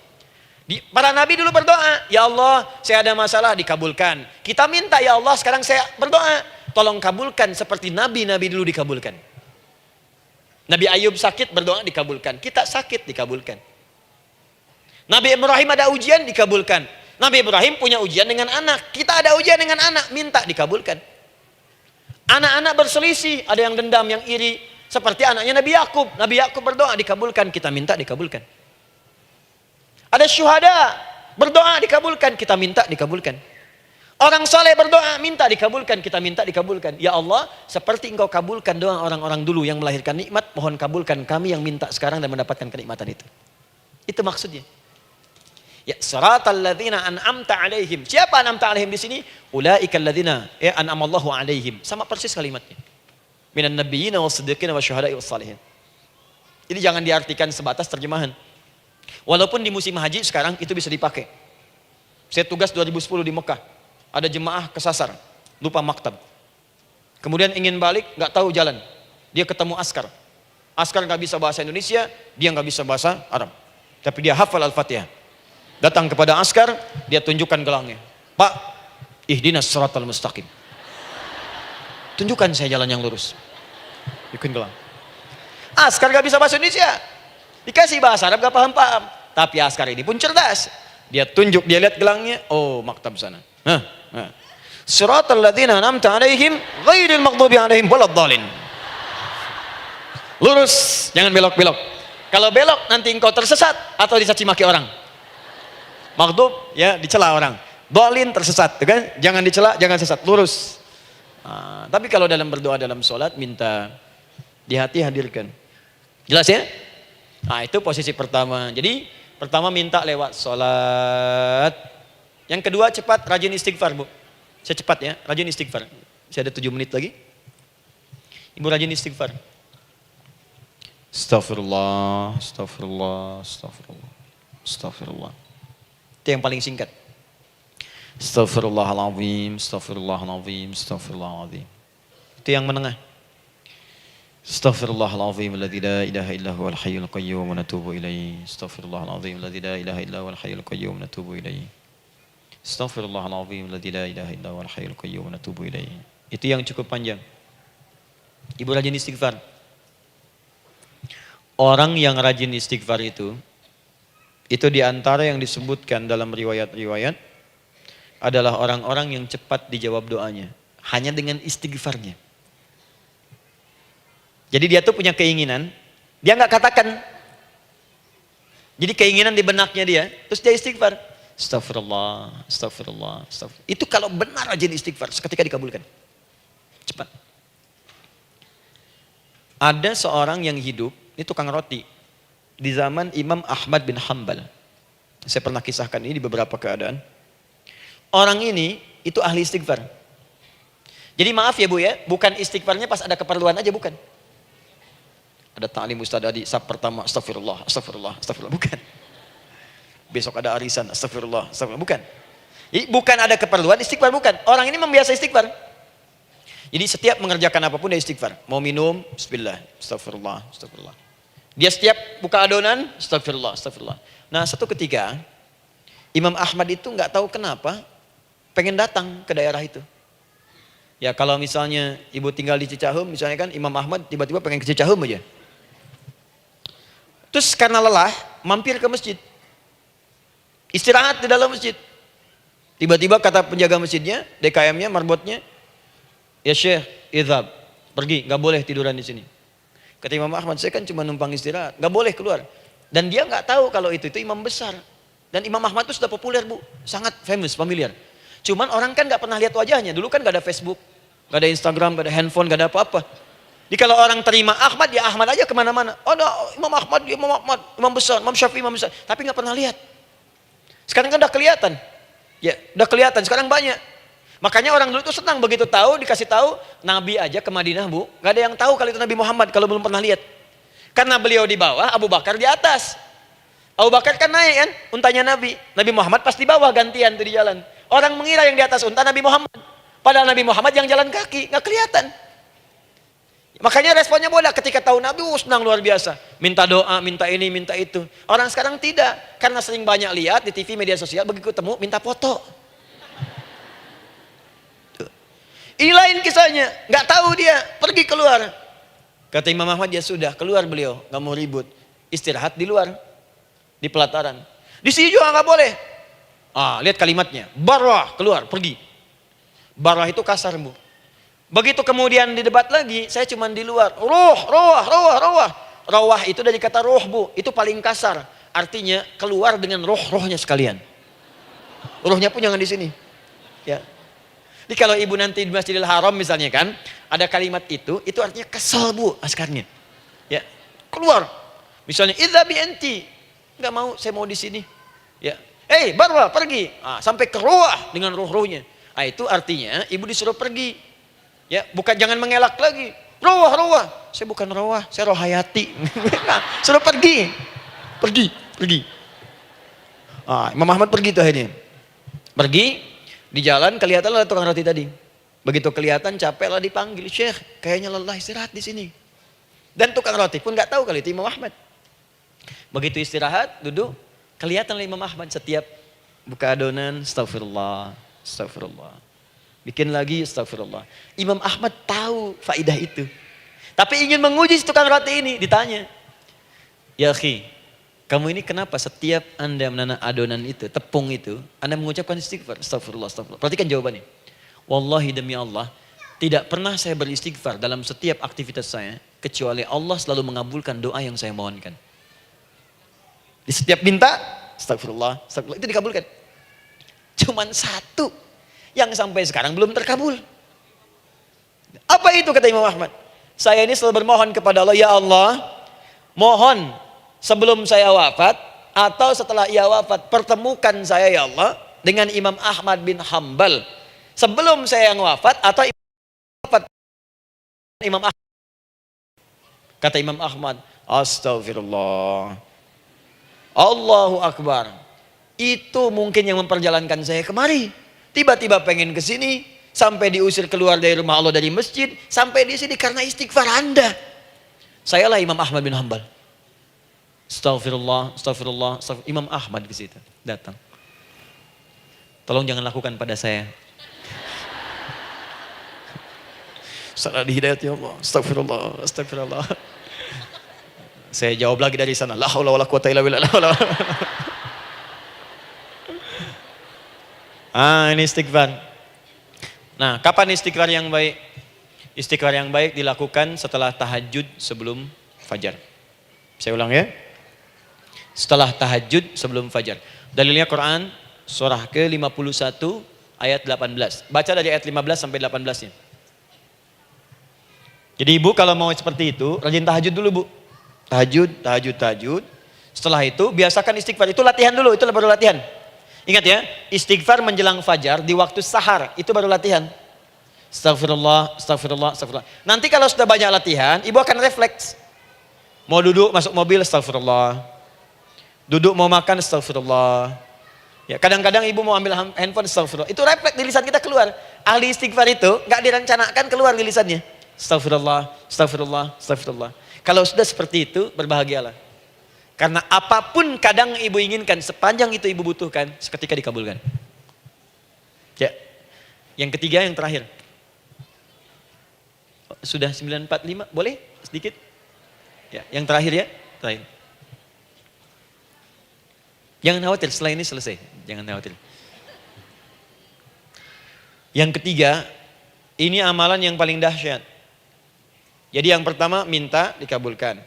Para nabi dulu berdoa, ya Allah, saya ada masalah dikabulkan. Kita minta ya Allah, sekarang saya berdoa, tolong kabulkan seperti nabi-nabi dulu dikabulkan. Nabi Ayub sakit berdoa dikabulkan. Kita sakit dikabulkan. Nabi Ibrahim ada ujian dikabulkan. Nabi Ibrahim punya ujian dengan anak. Kita ada ujian dengan anak, minta dikabulkan. Anak-anak berselisih, ada yang dendam, yang iri. Seperti anaknya Nabi Yakub. Nabi Yakub berdoa dikabulkan, kita minta dikabulkan. Ada syuhada, berdoa dikabulkan, kita minta dikabulkan. Orang soleh berdoa, minta dikabulkan, kita minta dikabulkan. Ya Allah, seperti engkau kabulkan doa orang-orang dulu yang melahirkan nikmat, mohon kabulkan kami yang minta sekarang dan mendapatkan kenikmatan itu. Itu maksudnya. Ya, siratal ladzina an'amta 'alaihim. Siapa an'amta 'alaihim di sini? Ulaikal ladzina an'amallahu 'alaihim. Sama persis kalimatnya. Minan nabiyyina was-siddiqina wasyuhada'i was-shalihin. Jadi jangan diartikan sebatas terjemahan. Walaupun di musim haji sekarang itu bisa dipakai. Saya tugas 2010 di Mekah. Ada jemaah kesasar, lupa maktab. Kemudian ingin balik, nggak tahu jalan. Dia ketemu askar. Askar nggak bisa bahasa Indonesia, dia nggak bisa bahasa Arab. Tapi dia hafal Al-Fatihah. Datang kepada askar, dia tunjukkan gelangnya. Pak, ihdinas siratal mustaqim. Tunjukkan saya jalan yang lurus. Bikin gelang. Askar nggak bisa bahasa Indonesia. Dikasih bahasa Arab gak paham-paham. Tapi askar ini pun cerdas. Dia tunjuk, dia lihat gelangnya, oh maktab sana. Siratal ladzina an'amta 'alaihim ghairil maghdubi 'alaihim waladdallin. Lurus, jangan belok-belok. Kalau belok nanti engkau tersesat atau dicaci maki orang. Maghdub ya dicela orang. Dhalin tersesat, kan? Jangan dicela, jangan sesat, lurus. Tapi kalau dalam berdoa dalam sholat minta di hati hadirkan. Jelas ya? Nah itu posisi pertama. Jadi pertama minta lewat sholat. Yang kedua cepat rajin istighfar bu. Saya cepat ya, rajin istighfar. Saya ada 7 menit lagi. Ibu rajin istighfar. Astaghfirullah, astaghfirullah, astaghfirullah, astaghfirullah. Itu yang paling singkat. Astaghfirullahaladzim, astaghfirullahaladzim, astaghfirullahaladzim. Itu yang menengah. Astaghfirullahaladzim, alladzi la ilaha illa huwal hayyul qayyum wa natubu ilaihi. Astaghfirullahaladzim, alladzi la ilaha illa huwal hayyul qayyum wa natubu ilaihi. Astaghfirullahaladzim, alladzi la ilaha illa huwal hayyul qayyum wa natubu ilaihi. Itu yang cukup panjang. Ibu rajin istighfar. Orang yang rajin istighfar itu diantara yang disebutkan dalam riwayat-riwayat adalah orang-orang yang cepat dijawab doanya. Hanya dengan istighfarnya. Jadi dia tuh punya keinginan, dia nggak katakan. Jadi keinginan di benaknya dia, terus dia istighfar. Astagfirullah, astagfirullah, astagfirullah. Itu kalau benar rajin istighfar, seketika dikabulkan. Cepat. Ada seorang yang hidup, ini tukang roti. Di zaman Imam Ahmad bin Hanbal. Saya pernah kisahkan ini di beberapa keadaan. Orang ini itu ahli istighfar. Jadi maaf ya bu ya, bukan istighfarnya pas ada keperluan aja, bukan. Ada ta'lim ustaz tadi, sab pertama astagfirullah, astagfirullah, astagfirullah, bukan. Besok ada arisan, astagfirullah, astagfirullah, bukan. Jadi bukan ada keperluan, istighfar bukan. Orang ini membiasa istighfar. Jadi setiap mengerjakan apapun dia istighfar. Mau minum, bismillah, astagfirullah, astagfirullah. Dia setiap buka adonan, astagfirullah, astagfirullah. Nah satu ketika, Imam Ahmad itu nggak tahu kenapa, pengen datang ke daerah itu. Ya kalau misalnya ibu tinggal di Cicahem, misalnya kan Imam Ahmad tiba-tiba pengen ke Cicahem aja. Terus karena lelah, mampir ke masjid. Istirahat di dalam masjid. Tiba-tiba kata penjaga masjidnya, DKM-nya, marbotnya, ya Syekh, idhab, pergi, gak boleh tiduran di sini. Kata Imam Ahmad, saya kan cuma numpang istirahat, gak boleh keluar. Dan dia gak tahu kalau itu imam besar. Dan Imam Ahmad itu sudah populer bu, sangat famous, familiar. Cuman orang kan gak pernah lihat wajahnya, dulu kan gak ada Facebook, gak ada Instagram, gak ada handphone, gak ada apa-apa. Jadi kalau orang terima Ahmad, ya Ahmad aja kemana-mana. Oh no, Imam Ahmad, Imam besar, Imam Syafi'i, Imam besar. Tapi gak pernah lihat. Sekarang kan udah kelihatan. Ya, udah kelihatan, sekarang banyak. Makanya orang dulu tuh senang begitu tahu, dikasih tahu, Nabi aja ke Madinah bu. Gak ada yang tahu kalau itu Nabi Muhammad, kalau belum pernah lihat. Karena beliau di bawah, Abu Bakar di atas. Abu Bakar kan naik kan, untanya Nabi. Nabi Muhammad pas di bawah gantian tuh di jalan. Orang mengira yang di atas unta Nabi Muhammad. Padahal Nabi Muhammad yang jalan kaki, gak kelihatan. Makanya responnya boleh ketika tahu Nabi senang luar biasa. Minta doa, minta ini, minta itu. Orang sekarang tidak. Karena sering banyak lihat di TV, media sosial, begitu ketemu minta foto. Ini lain kisahnya. Gak tahu dia, pergi keluar. Kata Imam Ahmad, ya sudah keluar beliau. Gak mau ribut. Istirahat di luar. Di pelataran. Di sini juga gak boleh. Lihat kalimatnya. Barwah, keluar, pergi. Barwah itu kasar bu. Begitu kemudian di debat lagi, saya cuma di luar. Rawah itu dari kata roh bu, itu paling kasar. Artinya keluar dengan roh-rohnya sekalian. Rohnya pun jangan di sini. Ya. Jadi kalau ibu nanti di Masjidil Haram misalnya kan, ada kalimat itu artinya kesal bu askarnya. Ya, keluar. Misalnya idzabi enti, nggak mau, saya mau di sini. Ya, barwa pergi, sampai ke rawah dengan roh-rohnya. Itu artinya ibu disuruh pergi. Ya, bukan jangan mengelak lagi. Rawah. Saya bukan rawah, saya rohayati. Suruh pergi. Pergi. Imam Ahmad pergi tuh akhirnya. Pergi, di jalan kelihatan lah tukang roti tadi. Begitu kelihatan capek lah dipanggil, Syekh, kayaknya lelah istirahat di sini. Dan tukang roti pun nggak tahu kalau itu Imam Ahmad. Begitu istirahat, duduk, kelihatan lah Imam Ahmad setiap buka adonan, astagfirullah. Bikin lagi astagfirullah. Imam Ahmad tahu faidah itu. Tapi ingin menguji tukang roti ini, ditanya. Ya akhi, Kamu ini kenapa setiap Anda menanak adonan itu, tepung itu, Anda mengucapkan istighfar? Astagfirullah, astagfirullah. Perhatikan jawabannya. Wallahi demi Allah, tidak pernah saya beristighfar dalam setiap aktivitas saya, kecuali Allah selalu mengabulkan doa yang saya mohonkan. Di setiap minta, astagfirullah, astagfirullah, itu dikabulkan. Cuman satu yang sampai sekarang belum terkabul. Apa itu kata Imam Ahmad? Saya ini selalu bermohon kepada Allah, ya Allah, mohon sebelum saya wafat atau setelah ia wafat, pertemukan saya ya Allah dengan Imam Ahmad bin Hambal. Sebelum saya yang wafat atau wafat Imam Ahmad. Kata Imam Ahmad, astagfirullah, Allahu Akbar. Itu mungkin yang memperjalankan saya kemari. Tiba-tiba pengen ke sini, sampai diusir keluar dari rumah Allah dari masjid, sampai di sini karena istighfar Anda. Sayalah Imam Ahmad bin Hambal. Astagfirullah, astagfirullah, astagfirullah. Imam Ahmad ke situ datang. Tolong jangan lakukan pada saya. Salah di hidayat ya Allah. Astagfirullah, astagfirullah. Saya jawab lagi dari sana. La haula wala quwata illa billah. Ini istighfar. Nah, kapan istighfar yang baik? Istighfar yang baik dilakukan setelah tahajud sebelum fajar. Saya ulang ya. Setelah tahajud sebelum fajar. Dalilnya Quran surah ke-51 ayat 18. Baca dari ayat 15 sampai 18-nya. Jadi ibu kalau mau seperti itu, rajin tahajud dulu bu. Tahajud. Setelah itu biasakan istighfar. Itu latihan dulu, itu baru latihan. Ingat ya, istighfar menjelang fajar di waktu sahar, itu baru latihan. Astagfirullah, astagfirullah, astagfirullah. Nanti kalau sudah banyak latihan, ibu akan refleks. Mau duduk masuk mobil, astagfirullah. Duduk mau makan, astagfirullah. Ya, kadang-kadang ibu mau ambil handphone, astagfirullah. Itu refleks di lisan kita keluar. Ahli istighfar itu nggak direncanakan keluar di lisannya. Astagfirullah, astagfirullah, astagfirullah. Kalau sudah seperti itu, berbahagialah. Karena apapun kadang ibu inginkan, sepanjang itu ibu butuhkan, seketika dikabulkan. Ya. Yang ketiga, yang terakhir. Sudah 9:45, boleh sedikit? Ya, yang terakhir ya, terakhir. Jangan khawatir, setelah ini selesai. Jangan khawatir. Yang ketiga, ini amalan yang paling dahsyat. Jadi yang pertama minta dikabulkan.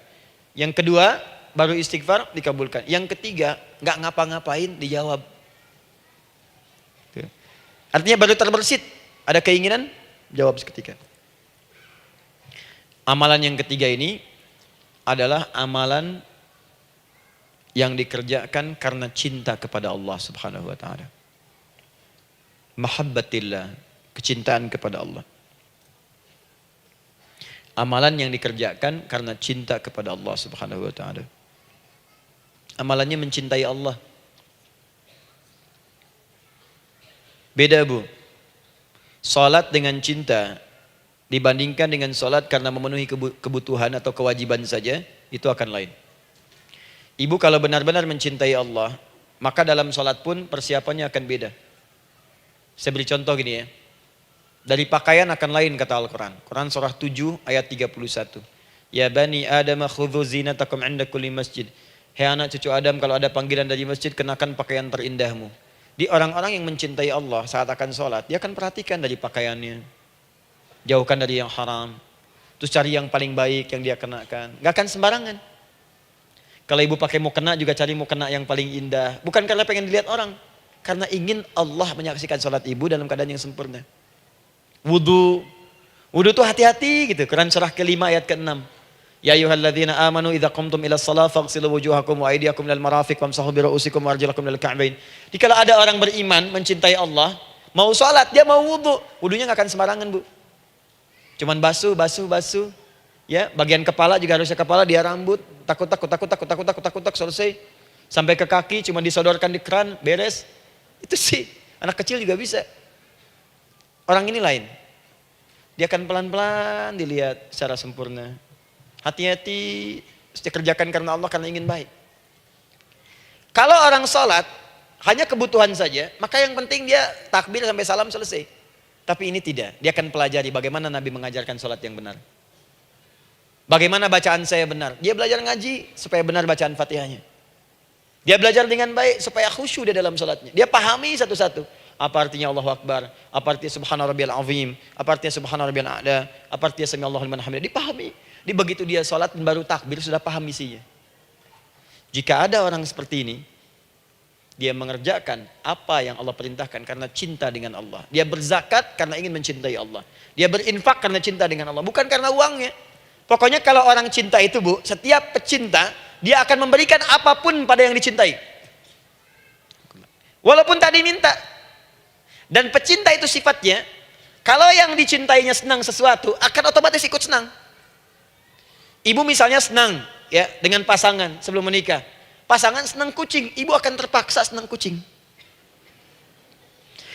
Yang kedua baru istighfar dikabulkan. Yang ketiga nggak ngapa-ngapain dijawab. Artinya baru terbersit, ada keinginan jawab seketika. Amalan yang ketiga ini adalah amalan yang dikerjakan karena cinta kepada Allah Subhanahu wa taala. Mahabbatillah, kecintaan kepada Allah. Amalan yang dikerjakan karena cinta kepada Allah Subhanahu wa taala. Amalannya mencintai Allah. Beda bu. Salat dengan cinta dibandingkan dengan salat karena memenuhi kebutuhan atau kewajiban saja, itu akan lain. Ibu kalau benar-benar mencintai Allah, maka dalam salat pun persiapannya akan beda. Saya beri contoh gini ya. Dari pakaian akan lain kata Al-Quran. Quran surah 7 ayat 31. Ya bani Adam khudhu zinatakum inda kulli masjid. Hei anak cucu Adam, kalau ada panggilan dari masjid, kenakan pakaian terindahmu. Di orang-orang yang mencintai Allah saat akan sholat, dia akan perhatikan dari pakaiannya. Jauhkan dari yang haram. Terus cari yang paling baik yang dia kenakan. Gak akan sembarangan. Kalau ibu pakai mukena juga cari mukena yang paling indah. Bukan karena pengen dilihat orang. Karena ingin Allah menyaksikan sholat ibu dalam keadaan yang sempurna. Wudu tuh hati-hati gitu. Quran surah ke-5 ayat ke-6. Ya ayyuhalladzina amanu idza qumtum ila shalah faghsilu wujuhakum wa aydiyakum ilal marafiq wamsahu bi ru'usikum wa arjulakum ilal ka'bain. Jika ada orang beriman mencintai Allah, mau salat dia mau wudu, wudunya enggak akan sembarangan, Bu. Cuman basuh. Ya, bagian kepala juga harusnya kepala, dia rambut, takut selesai. Sampai ke kaki cuma disodorkan di keran, beres. Itu sih anak kecil juga bisa. Orang ini lain. Dia akan pelan-pelan dilihat secara sempurna. Hati-hati, kerjakan karena Allah, karena ingin baik. Kalau orang sholat hanya kebutuhan saja, maka yang penting dia takbir sampai salam selesai. Tapi ini tidak, dia akan pelajari bagaimana Nabi mengajarkan sholat yang benar. Bagaimana bacaan saya benar. Dia belajar ngaji supaya benar bacaan Fatihahnya. Dia belajar dengan baik supaya khusyuk di dalam salatnya. Dia pahami satu-satu. Apa artinya Allahu Akbar? Apa artinya Subhana Rabbiyal Azim? Apa artinya Subhana Rabbiyal A'la? Apa artinya Sami Allahu liman hamidah? Dipahami. Di begitu dia salat baru takbir sudah paham isinya. Jika ada orang seperti ini, dia mengerjakan apa yang Allah perintahkan karena cinta dengan Allah. Dia berzakat karena ingin mencintai Allah. Dia berinfak karena cinta dengan Allah, bukan karena uangnya. Pokoknya kalau orang cinta itu, Bu, setiap pecinta dia akan memberikan apapun pada yang dicintai. Walaupun tak diminta. Dan pecinta itu sifatnya, kalau yang dicintainya senang sesuatu, akan otomatis ikut senang. Ibu misalnya senang ya dengan pasangan sebelum menikah. Pasangan senang kucing, ibu akan terpaksa senang kucing.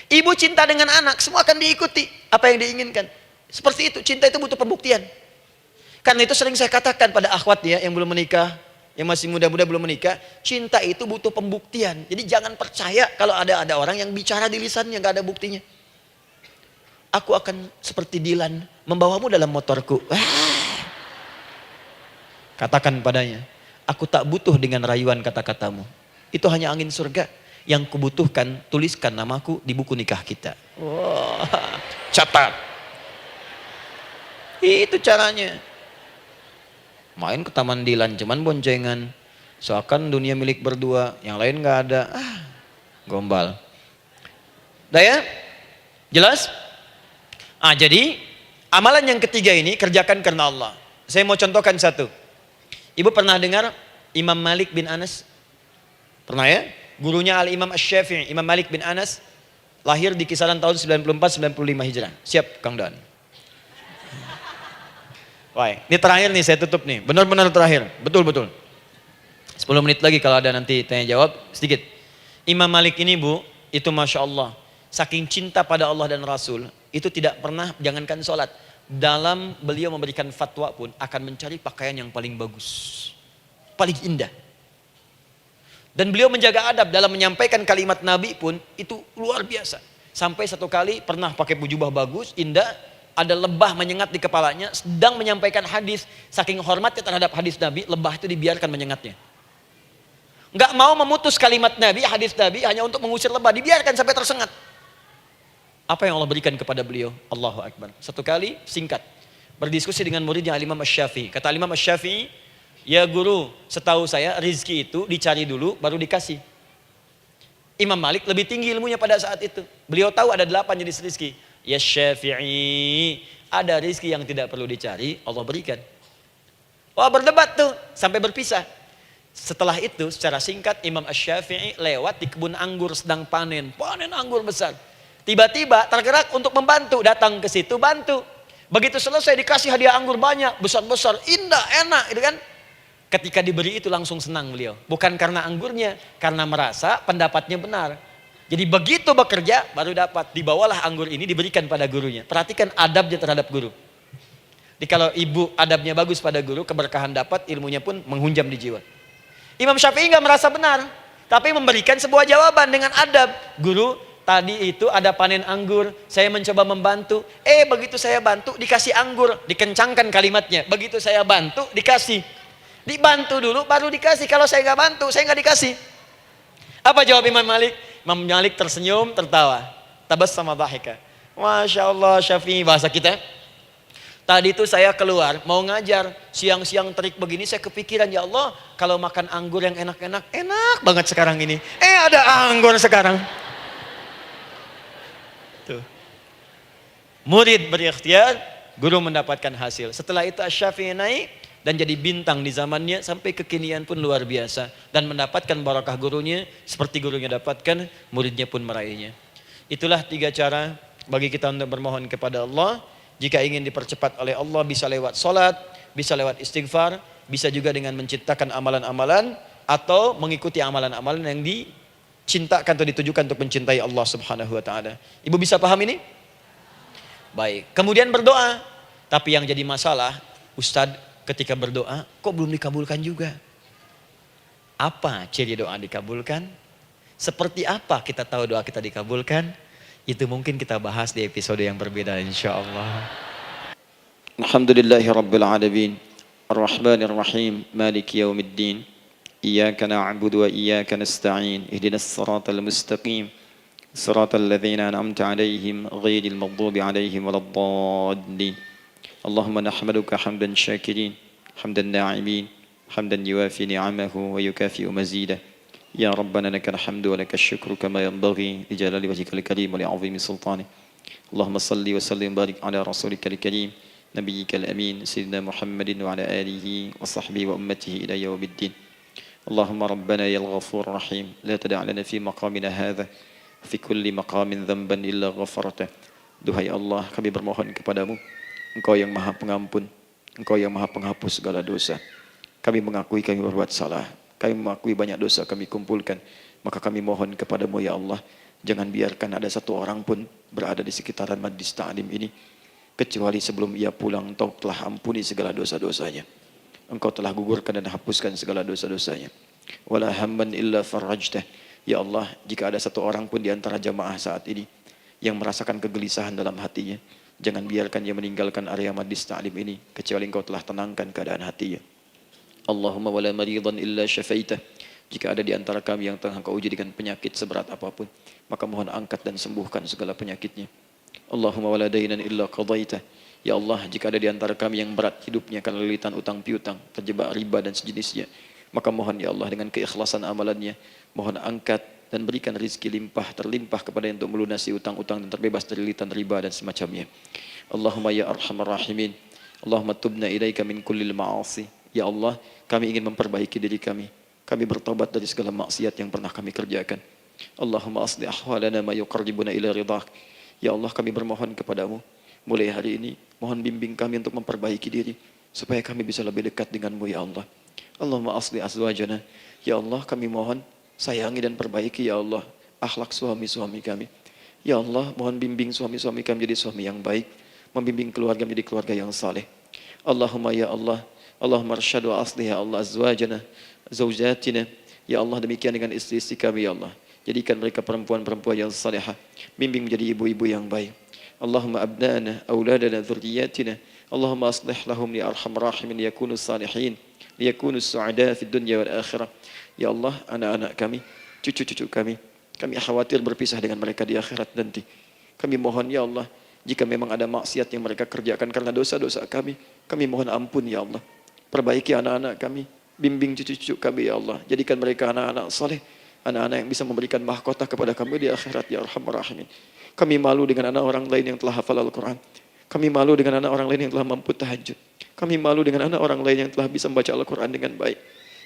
Ibu cinta dengan anak, semua akan diikuti apa yang diinginkan. Seperti itu, cinta itu butuh pembuktian. Karena itu sering saya katakan pada akhwat ya yang belum menikah, yang masih muda-muda belum menikah, cinta itu butuh pembuktian. Jadi jangan percaya kalau ada orang yang bicara di lisannya nggak ada buktinya. Aku akan seperti Dilan membawamu dalam motorku. Katakan padanya, aku tak butuh dengan rayuan kata-katamu. Itu hanya angin surga. Yang kubutuhkan, tuliskan namaku di buku nikah kita. Wah, catat. Itu caranya. Main ke Taman Dilan, cuman boncengan. Seakan dunia milik berdua, yang lain gak ada. Gombal. Udah ya? Jelas? Jadi amalan yang ketiga ini kerjakan karena Allah. Saya mau contohkan satu. Ibu pernah dengar Imam Malik bin Anas? Pernah ya? Gurunya Al-Imam Asy-Syafi'i, Imam Malik bin Anas, lahir di kisaran tahun 94-95 Hijrah. Siap, Kang Dan. Wah, ini terakhir nih, saya tutup nih. Benar-benar terakhir, betul-betul. 10 menit lagi kalau ada nanti tanya jawab, sedikit. Imam Malik ini, Bu, itu Masya Allah. Saking cinta pada Allah dan Rasul, itu tidak pernah, jangankan sholat. Dalam beliau memberikan fatwa pun akan mencari pakaian yang paling bagus, paling indah. Dan beliau menjaga adab dalam menyampaikan kalimat Nabi pun itu luar biasa. Sampai satu kali pernah pakai jubah bagus, indah, ada lebah menyengat di kepalanya, sedang menyampaikan hadis. Saking hormatnya terhadap hadis Nabi, lebah itu dibiarkan menyengatnya. Nggak mau memutus kalimat Nabi, hadis Nabi hanya untuk mengusir lebah, dibiarkan sampai tersengat. Apa yang Allah berikan kepada beliau? Allahu Akbar. Satu kali singkat berdiskusi dengan muridnya Al-Imam Asy-Syafi'i. Kata Al-Imam Asy-Syafi'i, ya guru, setahu saya rizki itu dicari dulu baru dikasih. Imam Malik lebih tinggi ilmunya pada saat itu. Beliau tahu ada 8 jenis rizki. Ya Syafi'i, ada rizki yang tidak perlu dicari, Allah berikan. Wah, berdebat tuh sampai berpisah. Setelah itu secara singkat Imam Asy-Syafi'i lewat di kebun anggur sedang panen anggur besar. Tiba-tiba tergerak untuk membantu, datang ke situ bantu. Begitu selesai dikasih hadiah anggur banyak, besar-besar, indah, enak, gitu kan? Ketika diberi itu langsung senang beliau. Bukan karena anggurnya, karena merasa pendapatnya benar. Jadi begitu bekerja baru dapat. Dibawalah anggur ini diberikan pada gurunya. Perhatikan adabnya terhadap guru. Jadi kalau ibu adabnya bagus pada guru, keberkahan dapat, ilmunya pun menghunjam di jiwa. Imam Syafi'i nggak merasa benar, tapi memberikan sebuah jawaban dengan adab. Guru, tadi itu ada panen anggur, saya mencoba membantu. Begitu saya bantu dikasih anggur, dikencangkan kalimatnya. Begitu saya bantu dikasih. Dibantu dulu baru dikasih. Kalau saya nggak bantu, saya nggak dikasih. Apa jawab Imam Malik? Imam Malik tersenyum, tertawa. Tabassama dhahika. Masya Allah, Syafi'i bahasa kita. Tadi itu saya keluar mau ngajar, siang-siang terik begini saya kepikiran, ya Allah, kalau makan anggur yang enak-enak, enak banget sekarang ini. Ada anggur sekarang. Tuh. Murid berikhtiar, guru mendapatkan hasil. Setelah itu Asy-Syafi'i naik dan jadi bintang di zamannya sampai kekinian pun luar biasa. Dan mendapatkan barakah gurunya seperti gurunya dapatkan, muridnya pun meraihnya. Itulah 3 cara bagi kita untuk bermohon kepada Allah. Jika ingin dipercepat oleh Allah bisa lewat salat, bisa lewat istighfar, bisa juga dengan menciptakan amalan-amalan atau mengikuti amalan-amalan yang dicintakan atau ditujukan untuk mencintai Allah Subhanahu wa taala. Ibu bisa paham ini? Baik. Kemudian berdoa. Tapi yang jadi masalah, Ustadz, ketika berdoa kok belum dikabulkan juga? Apa ciri doa dikabulkan? Seperti apa kita tahu doa kita dikabulkan? Itu mungkin kita bahas di episode yang berbeda insyaallah. Alhamdulillahi rabbil alamin. Ar-Rahmanir Rahim. Maliki yaumiddin. إياك نعبد وإياك نستعين اهدنا الصراط المستقيم صراط الذين أنعمت عليهم غير المغضوب عليهم ولا الضالين اللهم نحمدك حمدا شاكرين حمدا ناعمين حمدا يوافي نعمه ويكافئ مزيده يا ربنا لك الحمد ولك الشكر كما ينبغي لجلال وجهك الكريم ولعظيم سلطانه اللهم صل وسلم وبارك على رسولك الكريم نبيك الأمين سيدنا محمد وعلى آله وصحبه وأمته إلى يوم الدين اللهم ربنا يا الغفور الرحيم لا تدع لنا في مقامنا هذا في كل مقام ذنبا إلا غفرته. Duhai Allah, kami bermohon kepadamu, Engkau yang maha pengampun, Engkau yang maha penghapus segala dosa. Kami mengakui kami berbuat salah, kami mengakui banyak dosa kami kumpulkan, maka kami mohon kepadamu ya Allah, jangan biarkan ada satu orang pun berada di sekitaran majlis ta'lim ini kecuali sebelum ia pulang Engkau telah ampuni segala dosa-dosanya. Engkau telah gugurkan dan hapuskan segala dosa-dosanya. Wala hamman illa farajtah. Ya Allah, jika ada satu orang pun di antara jamaah saat ini yang merasakan kegelisahan dalam hatinya, jangan biarkan dia meninggalkan area majlis ta'lim ini kecuali Engkau telah tenangkan keadaan hatinya. Allahumma wala maridan illa syafaitah. Jika ada di antara kami yang tengah Engkau uji dengan penyakit seberat apapun, maka mohon angkat dan sembuhkan segala penyakitnya. Allahumma wala dainan illa qadaitah. Ya Allah, jika ada di antara kami yang berat hidupnya karena lilitan utang piutang, terjebak riba dan sejenisnya, maka mohon ya Allah dengan keikhlasan amalannya, mohon angkat dan berikan rizki limpah terlimpah kepada yang untuk melunasi utang-utang dan terbebas dari lilitan riba dan semacamnya. Allahumma ya arhamar rahimin, Allahumma tubna ilaika min kullil ma'asi. Ya Allah, kami ingin memperbaiki diri kami. Kami bertobat dari segala maksiat yang pernah kami kerjakan. Allahumma asli ahwalana ma yuqarribuna ila ridhak. Ya Allah, kami bermohon kepadamu, mulai hari ini, mohon bimbing kami untuk memperbaiki diri, supaya kami bisa lebih dekat denganmu ya Allah. Allahumma asli azwajana. Ya Allah, kami mohon, sayangi dan perbaiki ya Allah, akhlak suami-suami kami. Ya Allah, mohon bimbing suami-suami kami jadi suami yang baik, membimbing keluarga menjadi keluarga yang saleh. Allahumma ya Allah, Allahumma arsyad wa asli ya Allah azwajana, zawjatina. Ya Allah, demikian dengan istri-istri kami ya Allah. Jadikan mereka perempuan-perempuan yang salihah, bimbing menjadi ibu-ibu yang baik. Allahumma abnana, auladana, dzurriyyatina. Allahumma aslih lahum ya arhamar rahimin yakunu salihin, liyakunu su'ada fid dunya wal akhirah. Ya Allah, anak-anak kami, cucu-cucu kami khawatir berpisah dengan mereka di akhirat nanti. Kami mohon ya Allah, jika memang ada maksiat yang mereka kerjakan karena dosa-dosa kami mohon ampun ya Allah. Perbaiki anak-anak kami, bimbing cucu-cucu kami ya Allah. Jadikan mereka anak-anak saleh, anak-anak yang bisa memberikan mahkota kepada kami di akhirat ya arhamar rahimin. Kami malu dengan anak orang lain yang telah hafal Al-Quran. Kami malu dengan anak orang lain yang telah mampu tahajud. Kami malu dengan anak orang lain yang telah bisa membaca Al-Quran dengan baik.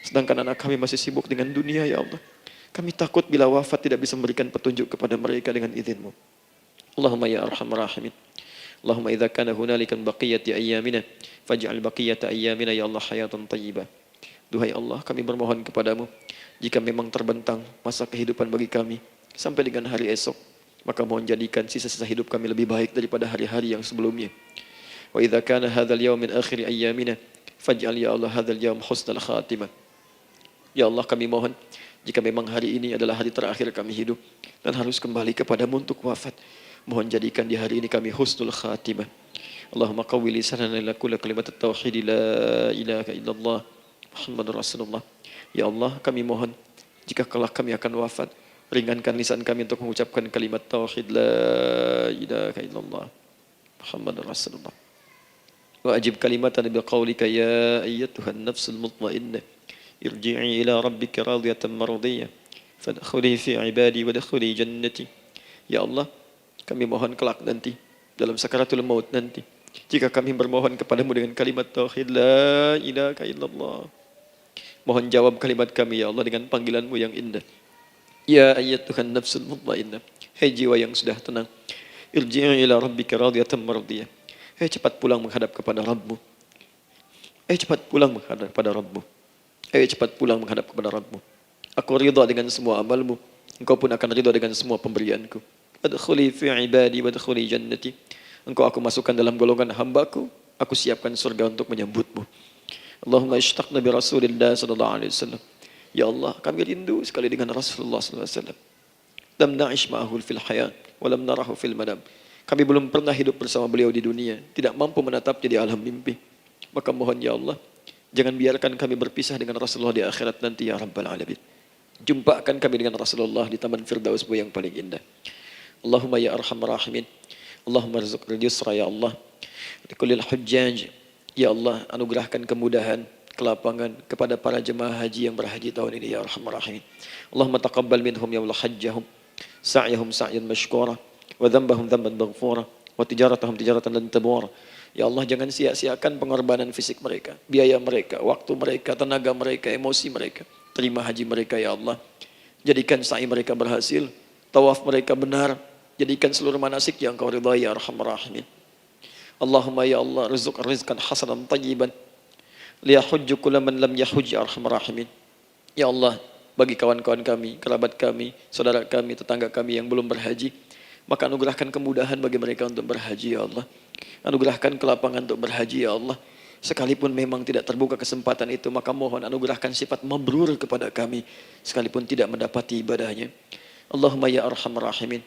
Sedangkan anak kami masih sibuk dengan dunia ya Allah. Kami takut bila wafat tidak bisa memberikan petunjuk kepada mereka dengan izin-Mu. Allahumma ya arhamar rahimin. Allahumma idza kana hunalika baqiyati ayyamina faj'al baqiyata ayyamina ya Allah hayatan thayyibah. Duhai Allah, kami bermohon kepadamu, jika memang terbentang masa kehidupan bagi kami sampai dengan hari esok, maka mohon jadikan sisa-sisa hidup kami lebih baik daripada hari-hari yang sebelumnya. Wa idza kana hadzal yaum min akhir ayyamina faj'al ya Allah hadzal yaum husnal khatimah. Ya Allah, kami mohon, jika memang hari ini adalah hari terakhir kami hidup dan harus kembali kepadamu untuk wafat, mohon jadikan di hari ini kami husnul khatimah. Allahumma qawwi lisanana ila kulli kalimat at-tauhid la ilaha illallah Muhammadur Rasulullah. Ya Allah, kami mohon, jika kelak kami akan wafat, ringankan lisan kami untuk mengucapkan kalimat tauhid la ilaha illallah Muhammadur Rasulullah. Wa ajib kalimatan bi qaulika ya ayyatuhan nafsul mutmainnah irji'i ila rabbika radiyatan mardiyah fadkhuli fi ibadi wadkhuli jannati. Ya Allah, kami mohon kelak nanti dalam sakaratul maut nanti, jika kami bermohon kepadamu dengan kalimat tauhid la ilaha illallah, mohon jawab kalimat kami ya Allah dengan panggilanmu yang indah. Ya ayyatuhan nafsul mutmainnah, hai jiwa yang sudah tenang, irji'i ila rabbika radiyatan mardiyah. Hai cepat pulang menghadap kepada Rabbmu. Hai cepat pulang menghadap kepada Rabbmu. Hai cepat pulang menghadap kepada Rabbmu. Aku ridha dengan semua amalmu, engkau pun akan ridha dengan semua pemberianku. Adkhuli fi ibadi wadkhuli jannati. Engkau aku masukkan dalam golongan hambaku, aku siapkan surga untuk menyambutmu. Allahumma ishtaqna bi Rasulillah sallallahu alaihi wasallam. Ya Allah, kami rindu sekali dengan Rasulullah sallallahu alaihi wasallam. Lam na'ish ma'ahu fil hayat wa lam narahu fil manam. Kami belum pernah hidup bersama beliau di dunia, tidak mampu menatapnya di alam mimpi. Maka mohon ya Allah, Jangan biarkan kami berpisah dengan Rasulullah di akhirat nanti ya Rabbal Alamin. Jumpakan kami dengan Rasulullah di Taman Firdaus yang paling indah. Allahumma ya arhamar rahimin. Allahumma rizqil yusra ya Allah. Likulil hujjaj. Ya Allah, anugerahkan kemudahan, kelapangan kepada para jemaah haji yang berhaji tahun ini ya arhamar rahimin. Allahumma taqabbal minhum ya Allah hajjahum, sa'yahum sa'yan mashkura, wa dhanbahum dhanban maghfura, wa tijaratahum tijaratan lan tabur. Ya Allah, jangan sia-siakan pengorbanan fisik mereka, biaya mereka, waktu mereka, tenaga mereka, emosi mereka. Terima haji mereka ya Allah. Jadikan sa'i mereka berhasil, tawaf mereka benar, jadikan seluruh manasik yang Kau ridhai ya arhamar rahimin. Allahumma ya Allah, rizqan hasanan tayyiban liyahujju kulla man lam yahujj ya arhamar rahimin. Ya Allah, bagi kawan-kawan kami, kerabat kami, saudara kami, tetangga kami yang belum berhaji, maka anugerahkan kemudahan bagi mereka untuk berhaji ya Allah. Anugerahkan kelapangan untuk berhaji ya Allah. Sekalipun memang tidak terbuka kesempatan itu, maka mohon anugerahkan sifat mabrur kepada kami sekalipun tidak mendapati ibadahnya. Allahumma ya arhamar rahimin.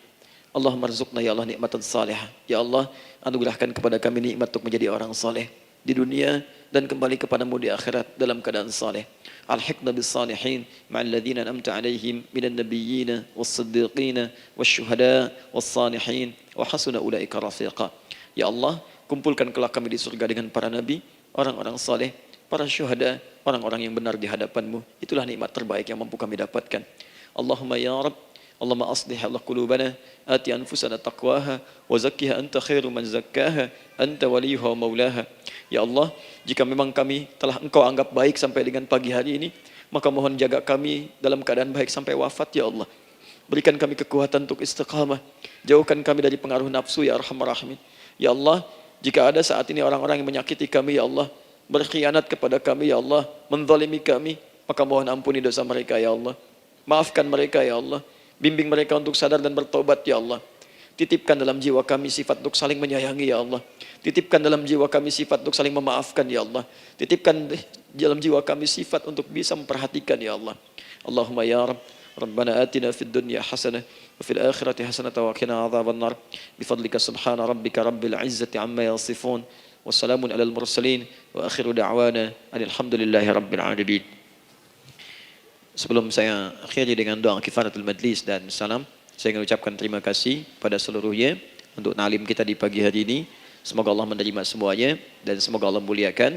Allahumma rizqna ya Allah nikmatan salihah. Ya Allah, anugerahkan kepada kami nikmat untuk menjadi orang saleh di dunia dan kembali kepadamu di akhirat dalam keadaan saleh. Alhiqna bis salihin ma'al ladzina an'amta 'alaihim minan nabiyyin was-siddiqin wasyuhada was-salihin wa hasuna ulaika rafiqa. Ya Allah, kumpulkan kelak kami di surga dengan para nabi, orang-orang saleh, para syuhada, orang-orang yang benar di hadapan-Mu. Itulah nikmat terbaik yang mampu kami dapatkan. Allahumma ya Rabb, Allahumma aslih Allah qulubana, ati anfusana taqwaha, wa zakkiha anta khairu man zakkaha, anta waliyuha wa maulaha. Ya Allah, jika memang kami telah Engkau anggap baik sampai dengan pagi hari ini, maka mohon jaga kami dalam keadaan baik sampai wafat ya Allah. Berikan kami kekuatan untuk istiqamah, jauhkan kami dari pengaruh nafsu ya arhamar rahimin. Ya Allah, jika ada saat ini orang-orang yang menyakiti kami ya Allah, berkhianat kepada kami ya Allah, menzalimi kami, maka mohon ampuni dosa mereka ya Allah. Maafkan mereka ya Allah. Bimbing mereka untuk sadar dan bertobat ya Allah. Titipkan dalam jiwa kami sifat untuk saling menyayangi ya Allah. Titipkan dalam jiwa kami sifat untuk saling memaafkan ya Allah. Titipkan dalam jiwa kami sifat untuk bisa memperhatikan ya Allah. Allahumma ya Rabb, Rabbana atina fid dunya hasanah wa fil akhirati hasanah wa qina adzaban nar. Bifadlika subhana rabbika rabbil izzati amma yasifun. Wassalamun alal mursalin wa akhiru da'wana alhamdulillahi rabbil alamin. Sebelum saya akhiri dengan doa kifaratul majlis dan salam, saya ingin ucapkan terima kasih pada seluruhnya untuk ta'lim kita di pagi hari ini. Semoga Allah menerima semuanya dan semoga Allah muliakan.